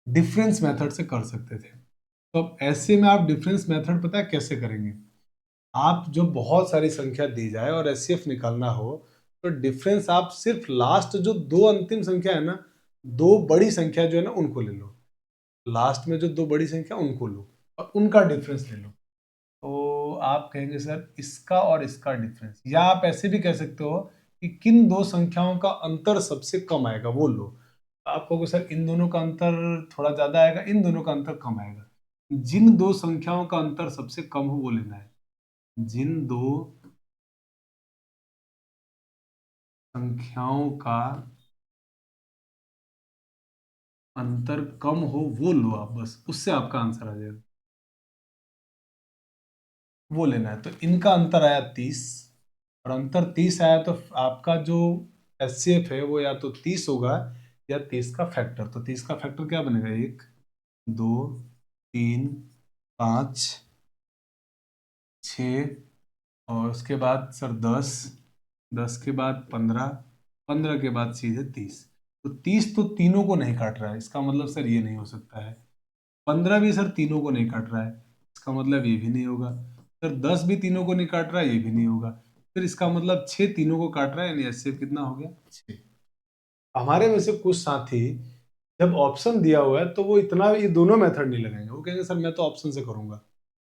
डिफरेंस मेथड से कर सकते थे। तो अब ऐसे में आप डिफरेंस मेथड पता है कैसे करेंगे? आप जो बहुत सारी संख्या दी जाए और एचसीएफ निकालना हो, तो डिफरेंस आप सिर्फ लास्ट जो दो अंतिम संख्या है ना, दो बड़ी संख्या जो है ना उनको ले लो। लास्ट में जो दो बड़ी संख्या उनको लो और उनका डिफरेंस ले लो। तो आप कहेंगे सर इसका और इसका डिफरेंस, या आप ऐसे भी कह सकते हो कि किन दो संख्याओं का अंतर सबसे कम आएगा वो लो। आप कहोगे सर इन दोनों का अंतर थोड़ा ज्यादा आएगा, इन दोनों का अंतर कम आएगा। जिन दो संख्याओं का अंतर सबसे कम हो वो लेना है। जिन दो संख्याओं का अंतर कम हो वो लो आप, बस उससे आपका आंसर आ जाएगा, वो लेना है। तो इनका अंतर आया 30 और अंतर 30 आया, तो आपका जो एचसीएफ है वो या तो 30 होगा या 30 का फैक्टर। तो 30 का फैक्टर क्या बनेगा? 1 2 3 5 6 और उसके बाद सर 10, 10 के बाद 15, 15 के बाद सीधे 30। तो 30 तो तीनों को नहीं काट रहा है, इसका मतलब सर ये नहीं हो सकता है। 15 भी सर तीनों को नहीं काट रहा है, इसका मतलब ये भी नहीं होगा। सर 10 भी तीनों को नहीं काट रहा है, ये भी नहीं होगा। फिर इसका मतलब 6 तीनों को काट रहा है, यानी ऐसे कितना हो गया? 6। हमारे में से कुछ साथी जब ऑप्शन दिया हुआ है तो वो इतना ये दोनों मेथड नहीं लगाएंगे, वो कहेंगे सर मैं तो ऑप्शन से करूंगा।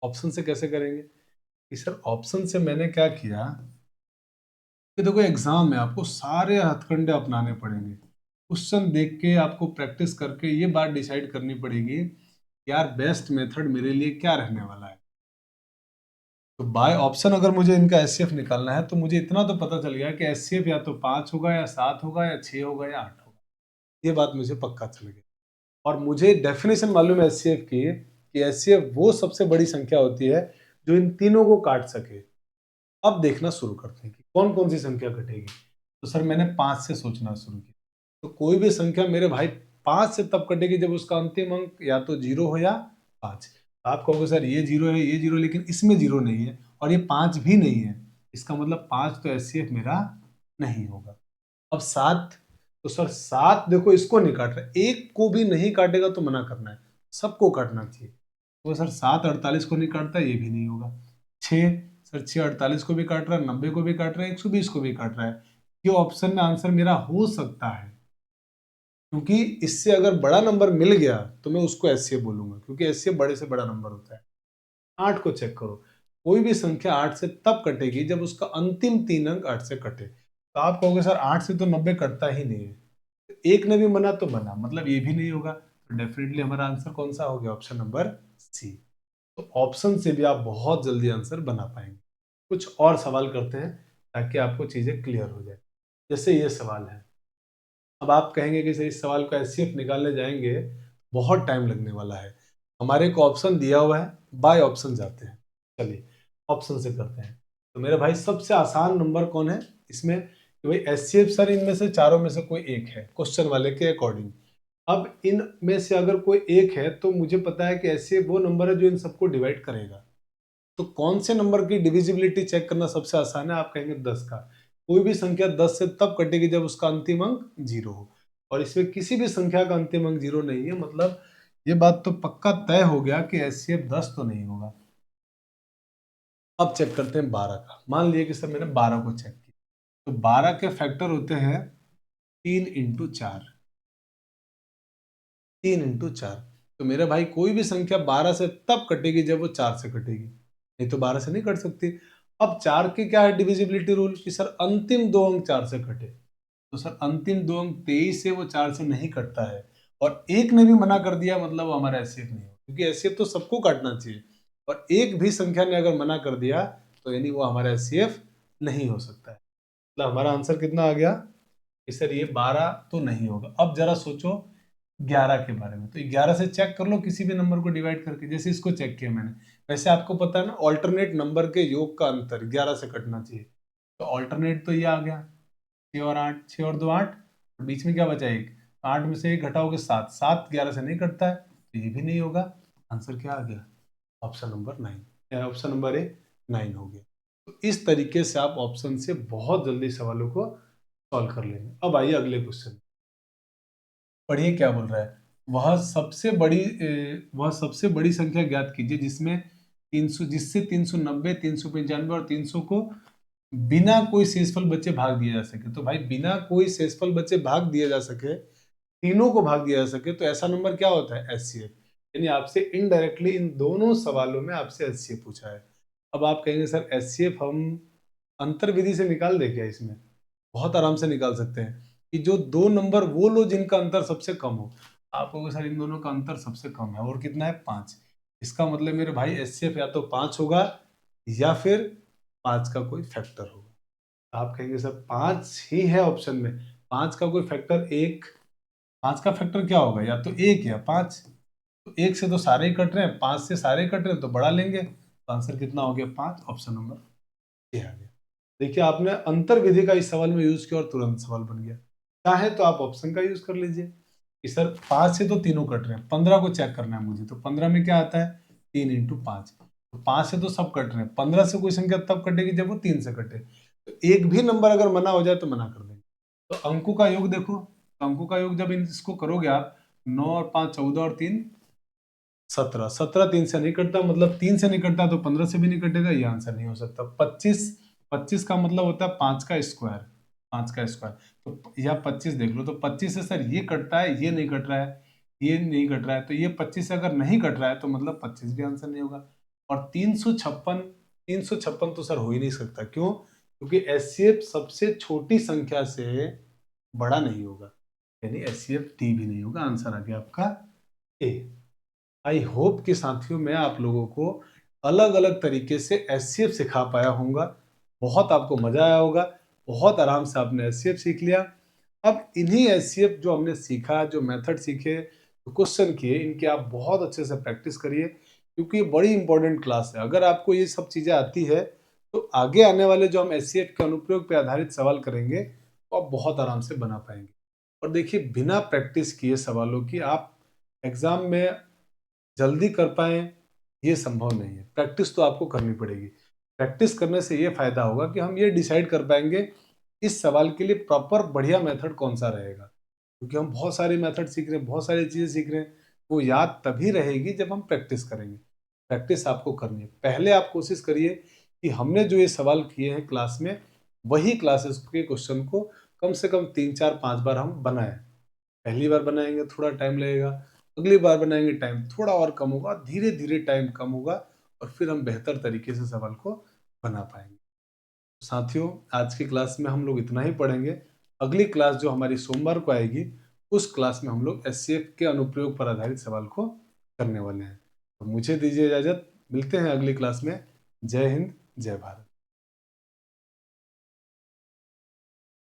ऑप्शन से कैसे करेंगे? कि सर ऑप्शन से मैंने क्या किया कि देखो एग्जाम में आपको सारे हथकंडे अपनाने पड़ेंगे। क्वेश्चन देख के आपको प्रैक्टिस करके ये बात डिसाइड करनी पड़ेगी कि यार बेस्ट मेथड मेरे लिए क्या रहने वाला है। तो बाय ऑप्शन अगर मुझे इनका एचसीएफ निकालना है तो मुझे इतना तो पता चल गया कि एचसीएफ या तो 5 होगा या 7 होगा या 6 होगा या 8 होगा। ये बात मुझे पक्का चल गई। और मुझे डेफिनेशन मालूम है एचसीएफ की कि एचसीएफ वो सबसे बड़ी संख्या होती है जो इन तीनों को काट सके। अब देखना शुरू करते हैं कि कौन कौन सी संख्या कटेगी। तो सर मैंने 5 से सोचना शुरू किया। तो कोई भी संख्या मेरे भाई 5 से तब कटेगी जब उसका अंतिम अंक या तो 0 हो या 5। आप कहोगे सर ये 0 है ये 0, लेकिन इसमें 0 नहीं है और ये 5 भी नहीं है, इसका मतलब 5 तो एचसीएफ मेरा नहीं होगा। अब 7, तो सर 7 देखो इसको नहीं काट रहा, एक को भी नहीं काटेगा तो मना करना है, सबको काटना चाहिए। तो सर 7 48 को नहीं काटता, ये भी नहीं होगा। 6, सर 6 48 को भी काट रहा है, 90 को भी काट रहा है, 120 को भी काट रहा है। ये ऑप्शन में आंसर मेरा हो सकता है, क्योंकि इससे अगर बड़ा नंबर मिल गया तो मैं उसको एचसीएफ बोलूंगा, क्योंकि एचसीएफ बड़े से बड़ा नंबर होता है। 8 को चेक करो, कोई भी संख्या 8 से तब कटेगी जब उसका अंतिम 3 अंक 8 से कटे। तो आप कहोगे सर 8 से तो 90 कटता ही नहीं है, एक ने भी मना तो मना, मतलब ये भी नहीं होगा। तो डेफिनेटली हमारा आंसर कौन सा हो गया, ऑप्शन नंबर सी। तो ऑप्शन से भी आप बहुत जल्दी आंसर बना पाएंगे। कुछ और सवाल करते हैं ताकि आपको चीजें क्लियर हो जाए। जैसे ये सवाल है, अब आप कहेंगे कि सर इस सवाल को एचसीएफ निकालने जाएंगे बहुत टाइम लगने वाला है, हमारे को ऑप्शन दिया हुआ है, बाय ऑप्शन जाते हैं। चलिए ऑप्शन से करते हैं। तो मेरे भाई सबसे आसान नंबर कौन है इसमें, कि भाई एचसीएफ सर इनमें से चारों में से कोई एक है क्वेश्चन वाले के अकॉर्डिंग। अब इन में से अगर कोई एक है तो मुझे पता है कि एचसीएफ वो नंबर है जो इन सबको डिवाइड करेगा। तो कौन से नंबर की डिविजिबिलिटी चेक करना सबसे आसान है, आप कहेंगे 10 का। कोई भी संख्या 10 से तब कटेगी जब उसका अंतिम अंक 0 हो, और इसमें किसी भी संख्या का अंतिम अंक 0 नहीं है, मतलब ये बात तो पक्का तय हो गया कि एचसीएफ 10 तो नहीं होगा। अब चेक करते हैं 12 का। मान लिया कि सर मैंने 12 को चेक किया, तो 12 के फैक्टर होते हैं 3 इंटू 4, 3 इंटू 4। तो मेरे भाई कोई भी संख्या 12 से तब कटेगी जब वो 4 से कटेगी, नहीं तो 12 से नहीं कट सकती। अब 4 की क्या है डिविजिबिलिटी रूल, कि सर अंतिम 2 अंक 4 से कटे। तो सर अंतिम 2 अंक 23 से वो 4 से नहीं कटता है, और एक ने भी मना कर दिया मतलब वो हमारा एचसीएफ नहीं हो, क्योंकि एचसीएफ तो सबको काटना चाहिए, और एक भी संख्या ने अगर मना कर दिया तो यानी वो हमारा एचसीएफ नहीं हो सकता है। मतलब हमारा आंसर कितना आ गया कि सर ये 12 तो नहीं होगा। अब जरा सोचो 11 के बारे में, तो 11 से चेक कर लो किसी भी नंबर को डिवाइड करके, जैसे इसको चेक किया मैंने। वैसे आपको पता है ना ऑल्टरनेट नंबर के योग का अंतर 11 से कटना चाहिए, तो ऑल्टरनेट तो ये आ गया 6 और 8, 6 और 2 8, बीच में क्या बचा एक, 8 में से एक घटाओगे 7, 7 11 से नहीं कटता है, तो ये भी नहीं होगा। आंसर क्या आ गया, option number 9, option number A 9 हो गया। तो इस तरीके से आप ऑप्शन से बहुत जल्दी सवालों को सॉल्व कर लेंगे। अब आइए अगले क्वेश्चन, पढ़िए क्या बोल रहा है। वह सबसे बड़ी संख्या ज्ञात कीजिए जिसमें 300, जिससे 390, 395 और 300 को बिना कोई शेषफल बचे भाग दिया जा सके। तो भाई बिना कोई शेषफल बचे भाग दिया जा सके, तीनों को भाग दिया जा सके, तो ऐसा नंबर क्या होता है, एचसीएफ। यानी आपसे इनडायरेक्टली इन दोनों सवालों में आपसे एचसीएफ पूछा है। अब आप कहेंगे सर एचसीएफ हम अंतर विधि से निकाल दे क्या, इसमें बहुत आराम से निकाल सकते हैं कि जो दो नंबर वो लो जिनका अंतर सबसे कम हो। आप कहोगे सर इन दोनों का अंतर सबसे कम है, और कितना है 5। इसका मतलब मेरे भाई एचसीएफ या तो 5 होगा या फिर 5 का कोई फैक्टर होगा। आप कहेंगे सर 5 ही है ऑप्शन में, 5 का कोई फैक्टर एक, 5 का फैक्टर क्या होगा, या तो 1 या 5। तो 1 से तो सारे ही कट रहे हैं, 5 से सारे कट रहे हैं, तो बढ़ा लेंगे, तो आंसर कितना हो गया 5, ऑप्शन नंबर ए आ गया। देखिए आपने अंतर विधि का इस सवाल में यूज किया और तुरंत सवाल बन गया। चाहे तो आप ऑप्शन का यूज कर लीजिए कि सर 5 से तो तीनों कट रहे हैं, 15 को चेक करना है मुझे, तो 15 में क्या आता है 3 इंटू 5। तो 5 से तो सब कट रहे हैं, 15 से कोई संख्या तब कटेगी जब वो 3 से कटे। तो एक भी नंबर अगर मना हो जाए तो मना कर देंगे। तो अंकों का योग देखो, तो अंकों का योग जब इसको करोगे आप, 9 और 5 14 और 3 17, 17 3 से नहीं कटता, मतलब 3 से नहीं कटता तो 15 से भी नहीं कटेगा, ये आंसर नहीं हो सकता। 25, 25 का मतलब होता है 5 का स्क्वायर, 5 का स्क्वायर। तो या 25 देख लो, तो 25 से सर ये कटता है, ये नहीं कट रहा है, ये नहीं कट रहा है, तो ये 25 से अगर नहीं कट रहा है तो मतलब 25 भी आंसर नहीं होगा। और 356, 356 तो सर हो ही नहीं सकता, क्यों, क्योंकि एचसीएफ सबसे छोटी संख्या से बड़ा नहीं होगा, यानी एचसीएफ डी भी नहीं होगा। आंसर आ गया आपका ए। आई होप कि साथियों मैं आप लोगों को अलग अलग तरीके से एचसीएफ सिखा पाया होऊंगा। बहुत आपको मजा आया होगा, बहुत आराम से आपने एचसीएफ सीख लिया। अब इन्हीं एचसीएफ जो हमने सीखा, जो मेथड सीखे, जो क्वेश्चन किए, इनकी आप बहुत अच्छे से प्रैक्टिस करिए, क्योंकि ये बड़ी इंपॉर्टेंट क्लास है। अगर आपको ये सब चीज़ें आती है तो आगे आने वाले जो हम एचसीएफ के अनुप्रयोग पे आधारित सवाल करेंगे वो आप बहुत आराम से बना पाएंगे। और देखिए, बिना प्रैक्टिस किए सवालों की आप एग्जाम में जल्दी कर पाएँ, ये संभव नहीं है। प्रैक्टिस तो आपको करनी पड़ेगी। प्रैक्टिस करने से ये फ़ायदा होगा कि हम ये डिसाइड कर पाएँगे इस सवाल के लिए प्रॉपर बढ़िया मेथड कौन-सा रहेगा। क्योंकि हम बहुत सारे मेथड सीख रहे हैं, बहुत सारी चीज़ें सीख रहे हैं, वो याद तभी रहेगी जब हम प्रैक्टिस करेंगे। प्रैक्टिस आपको करनी है। पहले आप कोशिश करिए कि हमने जो ये सवाल किए हैं क्लास में, वही क्लासेस के क्वेश्चन को कम से कम 3, 4, 5 बार हम बनाएँ। पहली बार बनाएँगे थोड़ा टाइम लगेगा, अगली बार बनाएँगे टाइम थोड़ा और कम होगा, धीरे-धीरे टाइम कम होगा और फिर हम बेहतर तरीके से सवाल को बना पाएँगे। साथियों, आज की क्लास में हम लोग इतना ही पढ़ेंगे। अगली क्लास जो हमारी सोमवार को आएगी, उस क्लास में हम लोग एचसीएफ के अनुप्रयोग पर आधारित सवाल को करने वाले हैं। तो मुझे दीजिए इजाज़त, मिलते हैं अगली क्लास में। जय हिंद, जय भारत।